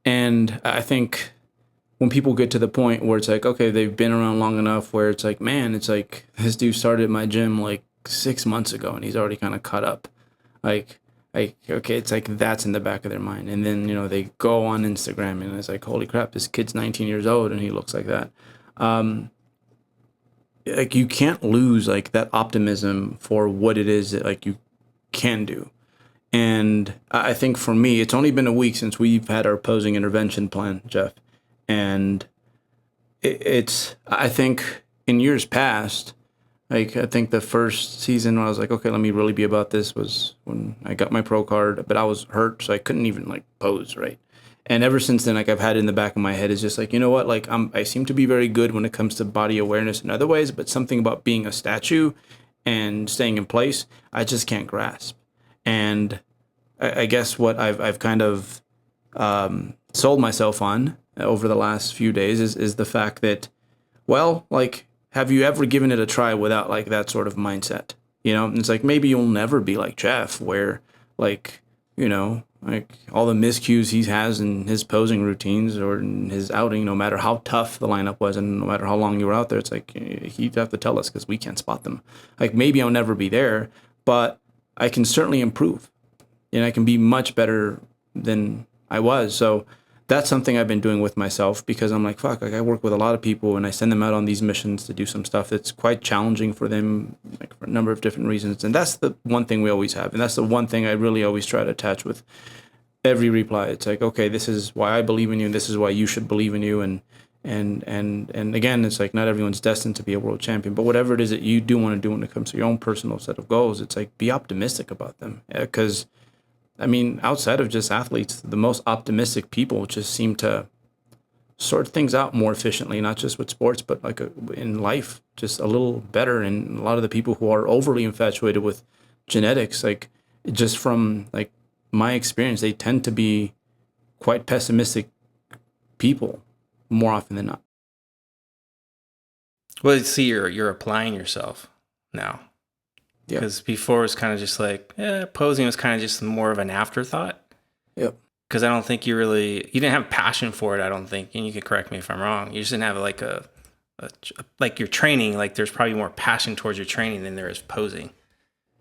And I think when people get to the point where it's like, okay, they've been around long enough where it's like, man, it's like this dude started my gym like 6 months ago and he's already kind of caught up. Like, okay, it's like that's in the back of their mind. And then, they go on Instagram and it's like, holy crap, this kid's 19 years old and he looks like that. Like you can't lose like that optimism for what it is that like you can do. And I think for me, it's only been a week since we've had our posing intervention plan, Jeff. And I think in years past, like I think the first season when I was like, okay, let me really be about this was when I got my pro card, but I was hurt, so I couldn't even like pose, right? And ever since then, like I've had it in the back of my head is just like, you know what, like I seem to be very good when it comes to body awareness in other ways, but something about being a statue and staying in place, I just can't grasp. And I guess what I've kind of sold myself on over the last few days is the fact that, well, like, have you ever given it a try without like that sort of mindset? And it's like maybe you'll never be like Jeff, where like, like all the miscues he has in his posing routines or in his outing, no matter how tough the lineup was and no matter how long you were out there, it's like he'd have to tell us because we can't spot them. Like maybe I'll never be there, but I can certainly improve and I can be much better than I was. So that's something I've been doing with myself because I'm like, fuck, like I work with a lot of people and I send them out on these missions to do some stuff that's quite challenging for them, like for a number of different reasons. And that's the one thing we always have. And that's the one thing I really always try to attach with every reply. It's like, okay, this is why I believe in you and this is why you should believe in you. And again, it's like not everyone's destined to be a world champion, but whatever it is that you do want to do when it comes to your own personal set of goals, it's like be optimistic about them. Because I mean, outside of just athletes, the most optimistic people just seem to sort things out more efficiently, not just with sports, but like in life, just a little better. And a lot of the people who are overly infatuated with genetics, like just from like my experience, they tend to be quite pessimistic people more often than not. Well, see, you're applying yourself now. Because before it was kind of just like, posing was kind of just more of an afterthought. Yep. Because I don't think you didn't have passion for it, I don't think. And you can correct me if I'm wrong. You just didn't have like like your training, like there's probably more passion towards your training than there is posing.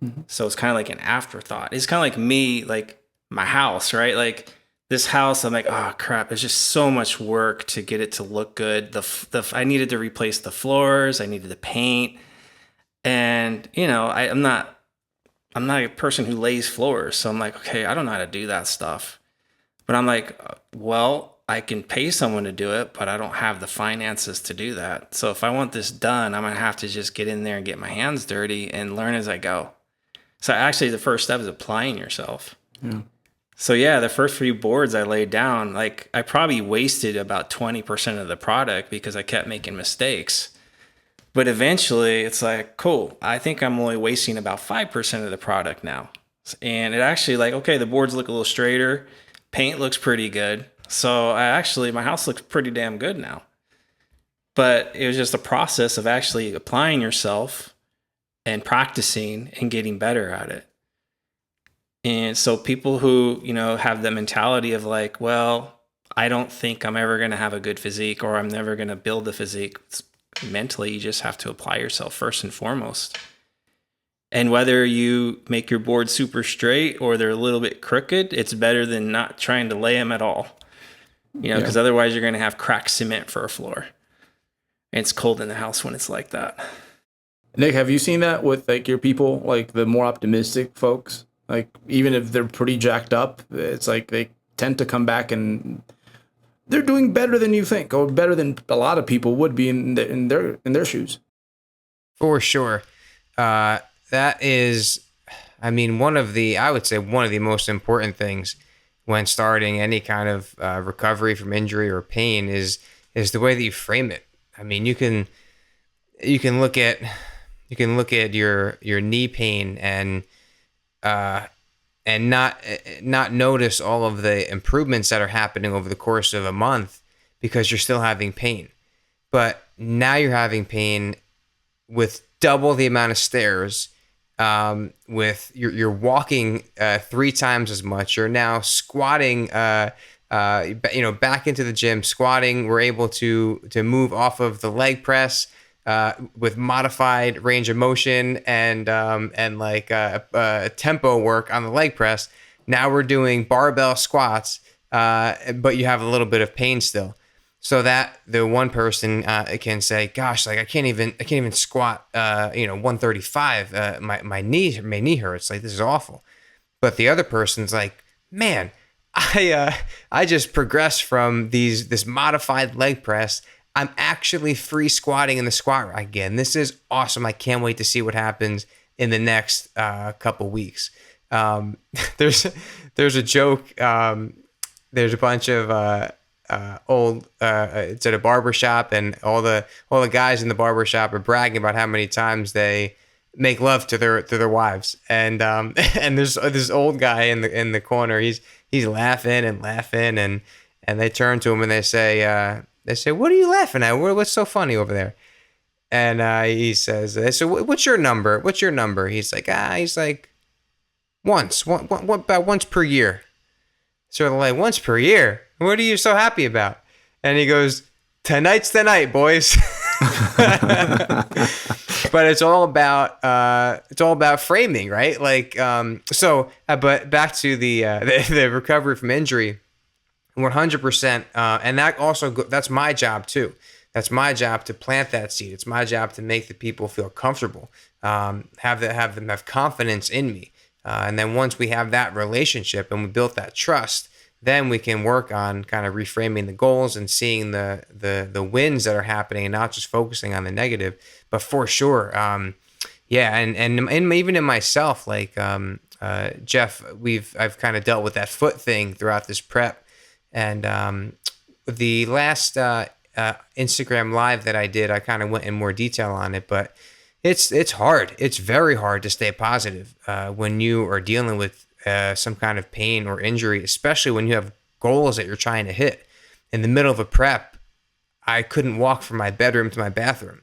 Mm-hmm. So it's kind of like an afterthought. It's kind of like me, like my house, right? Like this house, I'm like, oh crap, there's just so much work to get it to look good. I needed to replace the floors. I needed to paint. And, I'm not a person who lays floors. So I'm like, okay, I don't know how to do that stuff. But I'm like, well, I can pay someone to do it, but I don't have the finances to do that. So if I want this done, I'm going to have to just get in there and get my hands dirty and learn as I go. So actually the first step is applying yourself. Yeah. So yeah, the first few boards I laid down, like I probably wasted about 20% of the product because I kept making mistakes. But eventually it's like, cool, I think I'm only wasting about 5% of the product now. And it actually like, okay, the boards look a little straighter. Paint looks pretty good. So my house looks pretty damn good now. But it was just a process of actually applying yourself and practicing and getting better at it. And so people who, have the mentality of like, well, I don't think I'm ever going to have a good physique or I'm never going to build the physique. Mentally, you just have to apply yourself first and foremost. And whether you make your board super straight or they're a little bit crooked, it's better than not trying to lay them at all. Because otherwise you're going to have cracked cement for a floor. And it's cold in the house when it's like that. Nick, have you seen that with like your people, like the more optimistic folks? Like even if they're pretty jacked up, it's like they tend to come back and they're doing better than you think, or better than a lot of people would be in their shoes. For sure. That is, I mean, I would say one of the most important things when starting any kind of recovery from injury or pain is the way that you frame it. I mean, you can look at your knee pain and and not notice all of the improvements that are happening over the course of a month because you're still having pain. But now you're having pain with double the amount of stairs. With you're walking 3 times as much. You're now squatting. Back into the gym, squatting. We're able to move off of the leg press with modified range of motion and tempo work on the leg press. Now we're doing barbell squats, but you have a little bit of pain still. So that the one person can say, "Gosh, like I can't even squat, 135. My knee hurts. Like this is awful." But the other person's like, "Man, I just progressed from this modified leg press. I'm actually free squatting in the squat rack again. This is awesome. I can't wait to see what happens in the next couple weeks." There's a joke. There's a bunch of it's at a barber shop, and all the guys in the barber shop are bragging about how many times they make love to their wives, and and there's this old guy in the corner. He's laughing and they turn to him and they say, "What are you laughing at? What's so funny over there?" And he says, "So what's your number? What's your number?" He's like, about once per year. So they're like, "Once per year? What are you so happy about?" And he goes, "Tonight's the night, boys." But it's all about framing, right? Like, but back to the recovery from injury, 100%. And that also that's my job too. That's my job to plant that seed. It's my job to make the people feel comfortable, have them have confidence in me. And then once we have that relationship and we built that trust, then we can work on kind of reframing the goals and seeing the wins that are happening and not just focusing on the negative. But for sure, and even in myself, like Jeff, I've kind of dealt with that foot thing throughout this prep. And the last Instagram live that I did, I kind of went in more detail on it, but it's hard. It's very hard to stay positive when you are dealing with some kind of pain or injury, especially when you have goals that you're trying to hit. In the middle of a prep, I couldn't walk from my bedroom to my bathroom,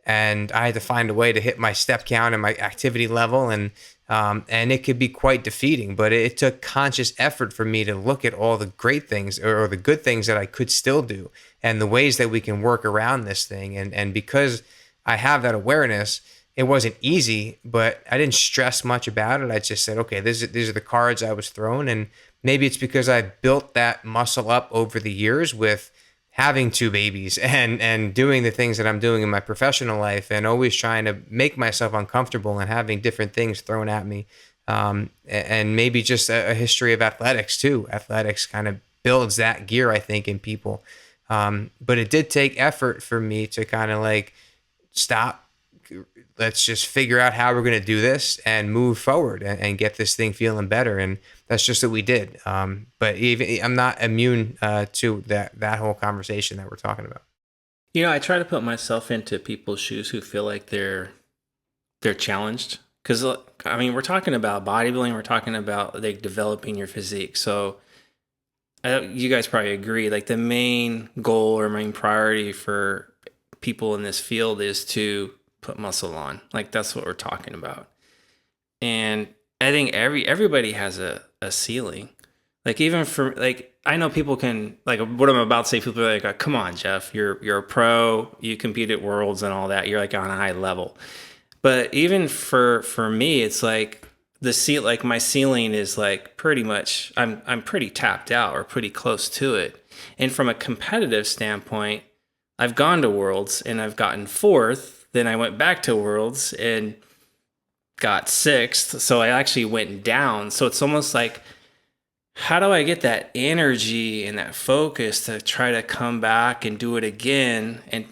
and I had to find a way to hit my step count and my activity level, and it could be quite defeating. But it took conscious effort for me to look at all the great things or the good things that I could still do, and the ways that we can work around this thing. And because I have that awareness, it wasn't easy, but I didn't stress much about it. I just said, okay, these are the cards I was thrown. And maybe it's because I built that muscle up over the years with having 2 babies and doing the things that I'm doing in my professional life and always trying to make myself uncomfortable and having different things thrown at me. And maybe just a history of athletics too. Athletics kind of builds that gear, I think, in people. But it did take effort for me to kind of like stop. Let's just figure out how we're going to do this and move forward and get this thing feeling better. And that's just what we did. But even I'm not immune to that whole conversation that we're talking about. I try to put myself into people's shoes who feel like they're challenged. Because, we're talking about bodybuilding. We're talking about like developing your physique. So you guys probably agree, like the main goal or main priority for people in this field is to put muscle on. Like that's what we're talking about. And I think everybody has a ceiling. Like even for like, I know people can like what I'm about to say, people are like, come on, Jeff, you're a pro, you compete at worlds and all that. You're like on a high level. But even for me, it's like my ceiling is like pretty much, I'm pretty tapped out or pretty close to it. And from a competitive standpoint, I've gone to worlds and I've gotten 4th. Then I went back to Worlds and got 6th. So I actually went down. So it's almost like, how do I get that energy and that focus to try to come back and do it again? And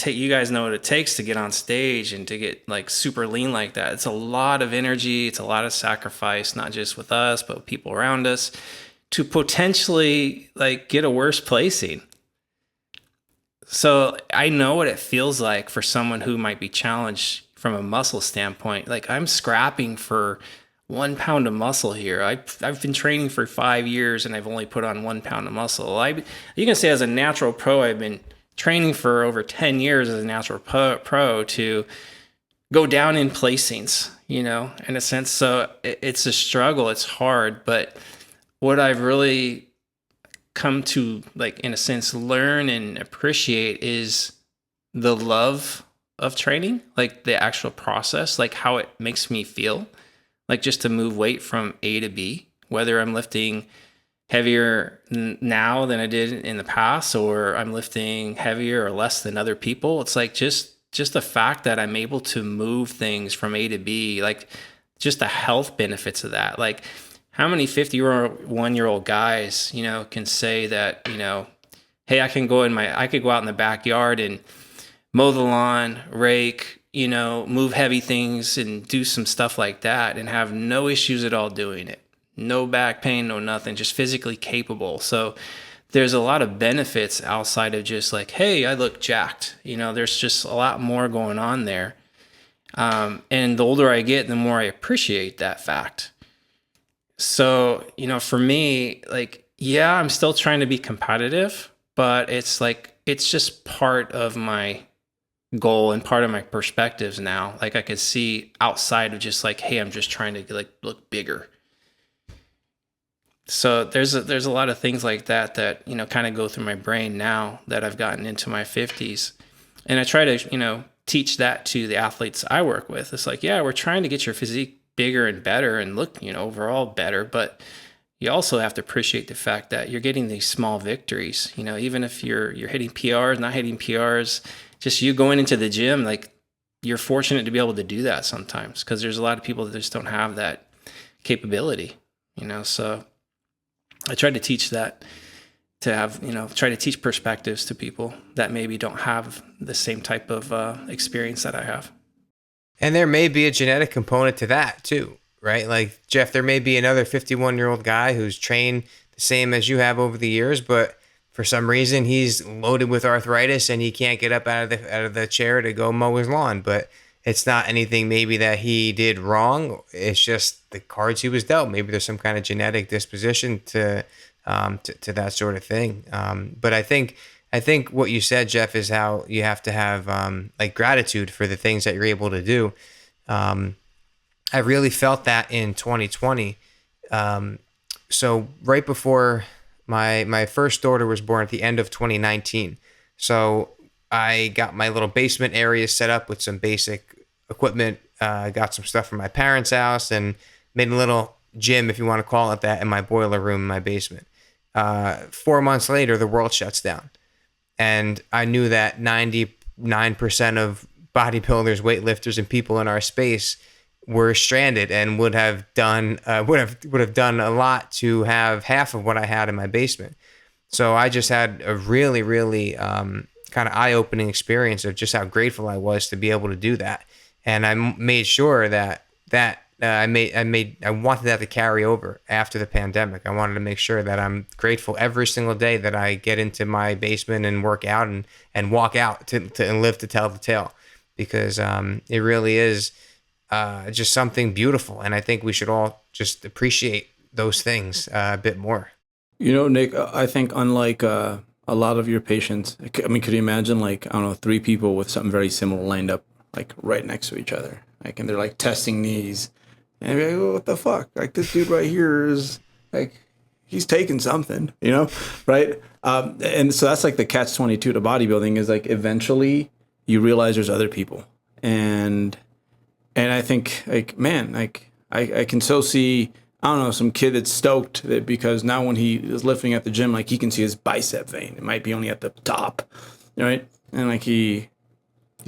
you guys know what it takes to get on stage and to get like super lean like that. It's a lot of energy. It's a lot of sacrifice, not just with us, but with people around us to potentially like get a worse placing. So I know what it feels like for someone who might be challenged from a muscle standpoint. Like I'm scrapping for 1 pound of muscle here. I've been training for 5 years and I've only put on 1 pound of muscle. You can say as a natural pro, I've been training for over 10 years as a natural pro to go down in placings, you know, in a sense. So it's a struggle. It's hard. But what I've really come to, like, in a sense, learn and appreciate is the love of training, like the actual process, like how it makes me feel, like just to move weight from A to B, whether I'm lifting heavier now than I did in the past, or I'm lifting heavier or less than other people. It's like just the fact that I'm able to move things from A to B, like just the health benefits of that. Like how many 51-year-old guys, you know, can say that, you know, hey, I could go out in the backyard and mow the lawn, rake, you know, move heavy things and do some stuff like that and have no issues at all doing it. No back pain, no nothing, just physically capable. So there's a lot of benefits outside of just like, hey, I look jacked. You know, there's just a lot more going on there. And the older I get, the more I appreciate that fact. So, you know, for me, like, yeah, I'm still trying to be competitive, but it's like, it's just part of my goal and part of my perspectives now. Like I could see outside of just like, hey, I'm just trying to like look bigger. So there's a lot of things like that, you know, kind of go through my brain now that I've gotten into my 50s. And I try to, you know, teach that to the athletes I work with. It's like, yeah, we're trying to get your physique bigger and better and look, you know, overall better, but you also have to appreciate the fact that you're getting these small victories. You know, even if you're hitting PRs, not hitting PRs, just you going into the gym, like you're fortunate to be able to do that sometimes, because there's a lot of people that just don't have that capability, you know. So I try to teach that, to have, you know, try to teach perspectives to people that maybe don't have the same type of experience that I have. And there may be a genetic component to that too, right? Like, Jeff, there may be another 51-year-old guy who's trained the same as you have over the years, but for some reason he's loaded with arthritis and he can't get up out of the chair to go mow his lawn. But it's not anything maybe that he did wrong. It's just the cards he was dealt. Maybe there's some kind of genetic disposition to that sort of thing. But I think what you said, Jeff, is how you have to have like gratitude for the things that you're able to do. I really felt that in 2020. So right before my first daughter was born at the end of 2019. So I got my little basement area set up with some basic equipment. Got some stuff from my parents' house and made a little gym, if you want to call it that, in my boiler room in my basement. 4 months later, the world shuts down. And I knew that 99% of bodybuilders, weightlifters, and people in our space were stranded and would have done a lot to have half of what I had in my basement. So I just had a really, really kind of eye-opening experience of just how grateful I was to be able to do that. And I made sure that I wanted that to carry over after the pandemic. I wanted to make sure that I'm grateful every single day that I get into my basement and work out and walk out and live to tell the tale, because it really is just something beautiful. And I think we should all just appreciate those things a bit more. You know, Nick, I think unlike a lot of your patients, I mean, could you imagine, like, I don't know, 3 people with something very similar lined up, like right next to each other, like, and they're like testing knees. And I'd be like, oh, what the fuck? Like, this dude right here is like, he's taking something, you know? Right. And so that's like the catch-22 to bodybuilding, is like, eventually you realize there's other people. And I think, like, man, like I can so see, I don't know, some kid that's stoked that because now when he is lifting at the gym, like, he can see his bicep vein. It might be only at the top, right? And like he's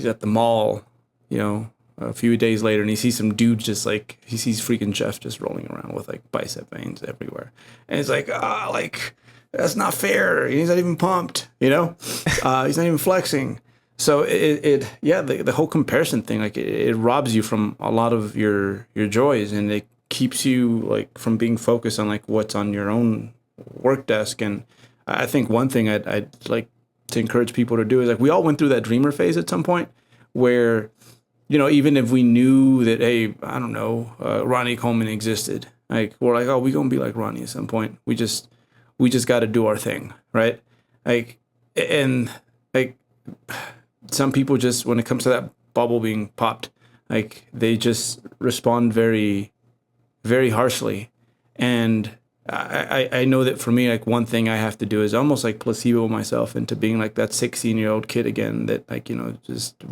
at the mall, you know, a few days later, and he sees some dude just like, he sees freaking Jeff just rolling around with like bicep veins everywhere. And he's like, like, that's not fair. He's not even pumped, you know? He's not even flexing. So the whole comparison thing, like it robs you from a lot of your joys, and it keeps you like from being focused on like what's on your own work desk. And I think one thing I'd like to encourage people to do is, like, we all went through that dreamer phase at some point where even if we knew that, hey, I don't know, Ronnie Coleman existed, like we're like, oh, we're gonna be like Ronnie at some point. We just got to do our thing, right? Like, and like some people just, when it comes to that bubble being popped, like they just respond very, very harshly. And I know that for me, like one thing I have to do is almost like placebo myself into being like that 16-year-old kid again that like, just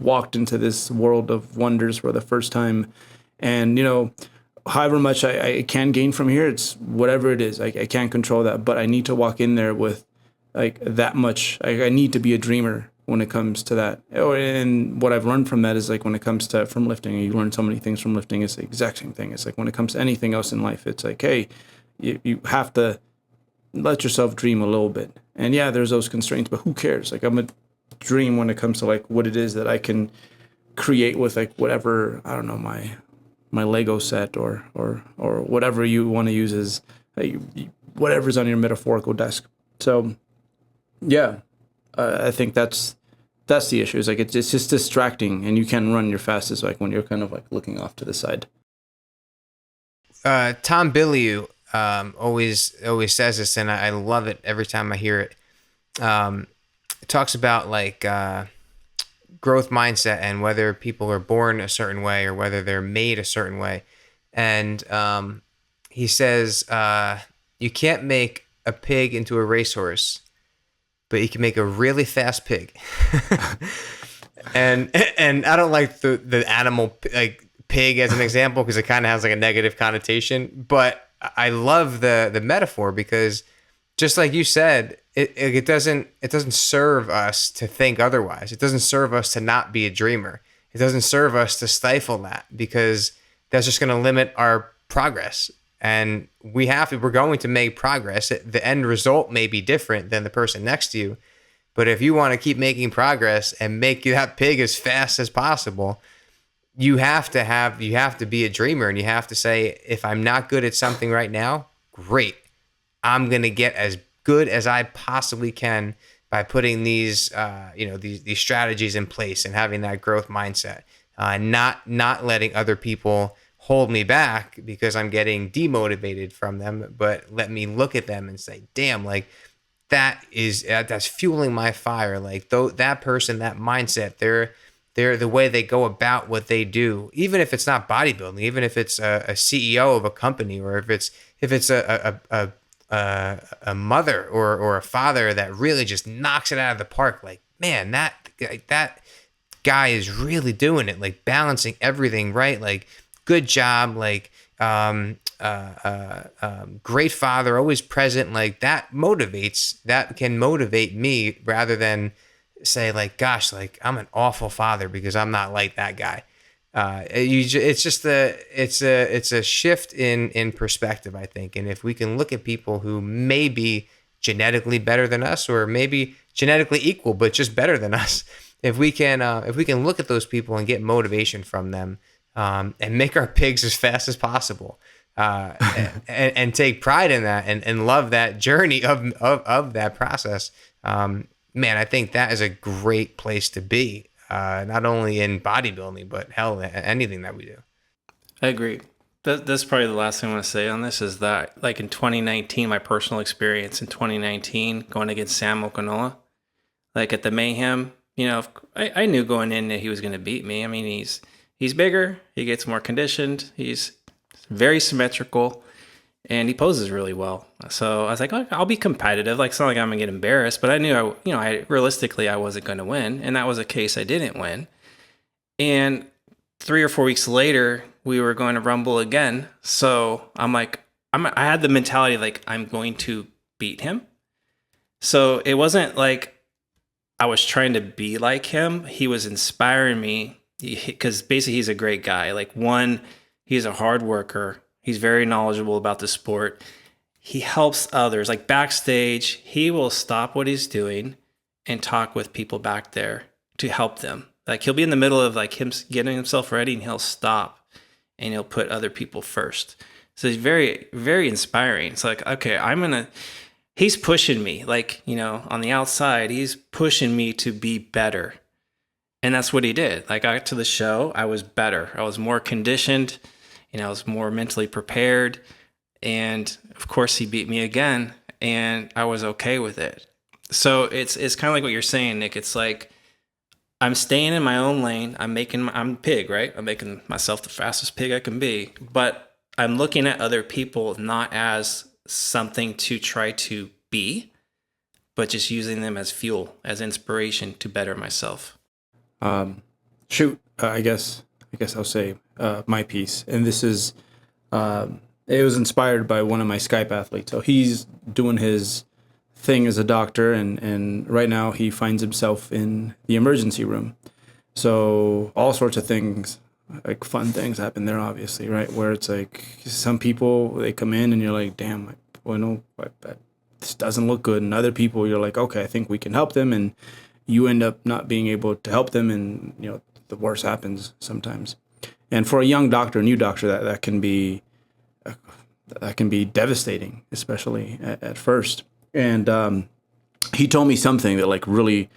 walked into this world of wonders for the first time. And, however much I can gain from here, it's whatever it is. I can't control that, but I need to walk in there with like that much. I need to be a dreamer when it comes to that. And what I've learned from that is like when it comes to from lifting, you learn so many things from lifting. It's the exact same thing. It's like when it comes to anything else in life, it's like, hey, you have to let yourself dream a little bit. And yeah, there's those constraints, but who cares? Like I'm a dream when it comes to like what it is that I can create with like whatever, I don't know, my Lego set or whatever you want to use as whatever's on your metaphorical desk. So yeah, I think that's the issue. Is like it's just distracting, and you can run your fastest like when you're kind of like looking off to the side. Tom Bilyeu always says this, and I love it every time I hear it. It talks about like growth mindset and whether people are born a certain way or whether they're made a certain way. And he says you can't make a pig into a racehorse, but you can make a really fast pig. and I don't like the animal like pig as an example because it kind of has like a negative connotation, but I love the metaphor because just like you said, it doesn't serve us to think otherwise. It doesn't serve us to not be a dreamer. It doesn't serve us to stifle that because that's just going to limit our progress. And we're going to make progress. The end result may be different than the person next to you, but if you want to keep making progress and make that pig as fast as possible, you have to be a dreamer, and you have to say, if I'm not good at something right now, great. I'm going to get as good as I possibly can by putting these strategies in place and having that growth mindset, not letting other people hold me back because I'm getting demotivated from them, but let me look at them and say, damn, like that's fueling my fire. Like that person, that mindset, they're the way they go about what they do, even if it's not bodybuilding, even if it's a CEO of a company, or if it's a mother or a father that really just knocks it out of the park. Like, man, that guy is really doing it, like balancing everything right. Like, good job. Like, great father, always present. Like that can motivate me rather than say like, gosh, like I'm an awful father because I'm not like that guy. It's a shift in perspective, I think. And if we can look at people who may be genetically better than us, or maybe genetically equal, but just better than us, if we can look at those people and get motivation from them, and make our pigs as fast as possible, and take pride in that and love that journey of that process, man, I think that is a great place to be. Not only in bodybuilding, but hell, anything that we do. I agree. That's probably the last thing I want to say on this is that, like in 2019, my personal experience in 2019, going against Sam Okanoa, like at the Mayhem, I knew going in that he was going to beat me. I mean, he's bigger, he gets more conditioned, he's very symmetrical, and he poses really well. So I was like, I'll be competitive. Like, it's not like I'm gonna get embarrassed, but I knew realistically I wasn't going to win, and that was a case I didn't win. And 3 or 4 weeks later, we were going to Rumble again. So I'm like, I had the mentality like I'm going to beat him. So it wasn't like I was trying to be like him. He was inspiring me because basically he's a great guy. Like, one, he's a hard worker. He's very knowledgeable about the sport. He helps others. Like backstage, he will stop what he's doing and talk with people back there to help them. Like, he'll be in the middle of like him getting himself ready, and he'll stop and he'll put other people first. So he's very, very inspiring. It's like, okay, he's pushing me, like, on the outside, he's pushing me to be better. And that's what he did. Like, I got to the show, I was better. I was more conditioned, I was more mentally prepared. And of course he beat me again, and I was okay with it. So it's kind of like what you're saying, Nick. It's like, I'm staying in my own lane. I'm a pig, right? I'm making myself the fastest pig I can be, but I'm looking at other people not as something to try to be, but just using them as fuel, as inspiration to better myself. I guess I'll say my piece, and this is it was inspired by one of my Skype athletes. So he's doing his thing as a doctor, and right now he finds himself in the emergency room. So all sorts of things, like fun things, happen there, obviously, right? Where it's like some people, they come in and you're like, damn, like, well, no, this doesn't look good. And other people, you're like, okay, I think we can help them, and you end up not being able to help them, and the worst happens sometimes. And for a young doctor, a new doctor, that can be devastating, especially at first. And he told me something that like really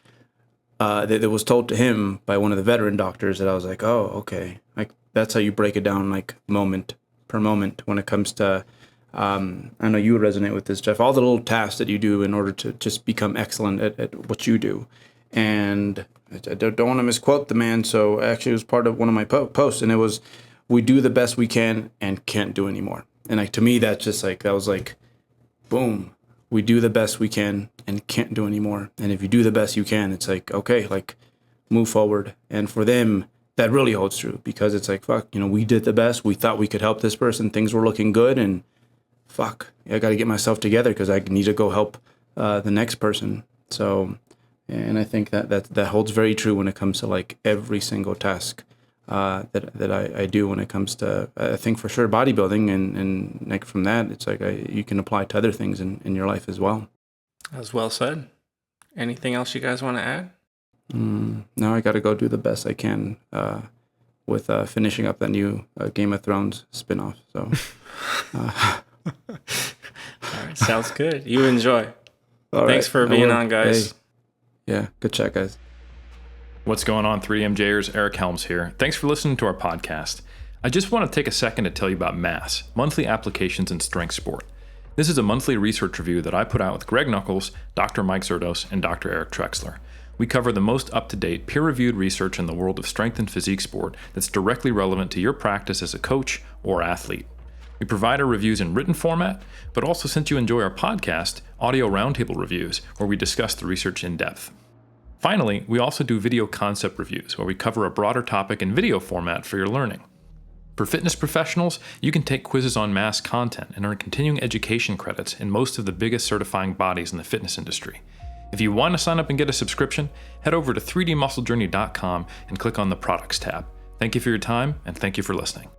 that was told to him by one of the veteran doctors, that I was like, oh, okay, like that's how you break it down, like moment per moment, when it comes to I know you resonate with this, Jeff, all the little tasks that you do in order to just become excellent at what you do. And I don't want to misquote the man, so actually it was part of one of my posts, and it was, we do the best we can and can't do anymore. And like, to me, that's just like, that was like, boom, we do the best we can and can't do anymore. And if you do the best you can, it's like, okay, like, move forward. And for them, that really holds true, because it's like, fuck, we did the best. We thought we could help this person. Things were looking good, and fuck, I got to get myself together because I need to go help the next person. So, and I think that holds very true when it comes to like every single task that I do when it comes to, I think for sure, bodybuilding, and like from that, it's like you can apply to other things in your life as well. That was well said. Anything else you guys want to add? No, I got to go do the best I can with finishing up that new Game of Thrones spinoff. So, all right, sounds good. You enjoy. Thanks for I being will. on, guys. Hey. Yeah, good chat, guys. What's going on, 3DMJers? Eric Helms here. Thanks for listening to our podcast. I just want to take a second to tell you about MASS, Monthly Applications in Strength Sport. This is a monthly research review that I put out with Greg Nuckols, Dr. Mike Zerdos, and Dr. Eric Trexler. We cover the most up-to-date, peer-reviewed research in the world of strength and physique sport that's directly relevant to your practice as a coach or athlete. We provide our reviews in written format, but also, since you enjoy our podcast, audio roundtable reviews where we discuss the research in depth. Finally, we also do video concept reviews where we cover a broader topic in video format for your learning. For fitness professionals, you can take quizzes on MASS content and earn continuing education credits in most of the biggest certifying bodies in the fitness industry. If you want to sign up and get a subscription, head over to 3dmusclejourney.com and click on the Products tab. Thank you for your time, and thank you for listening.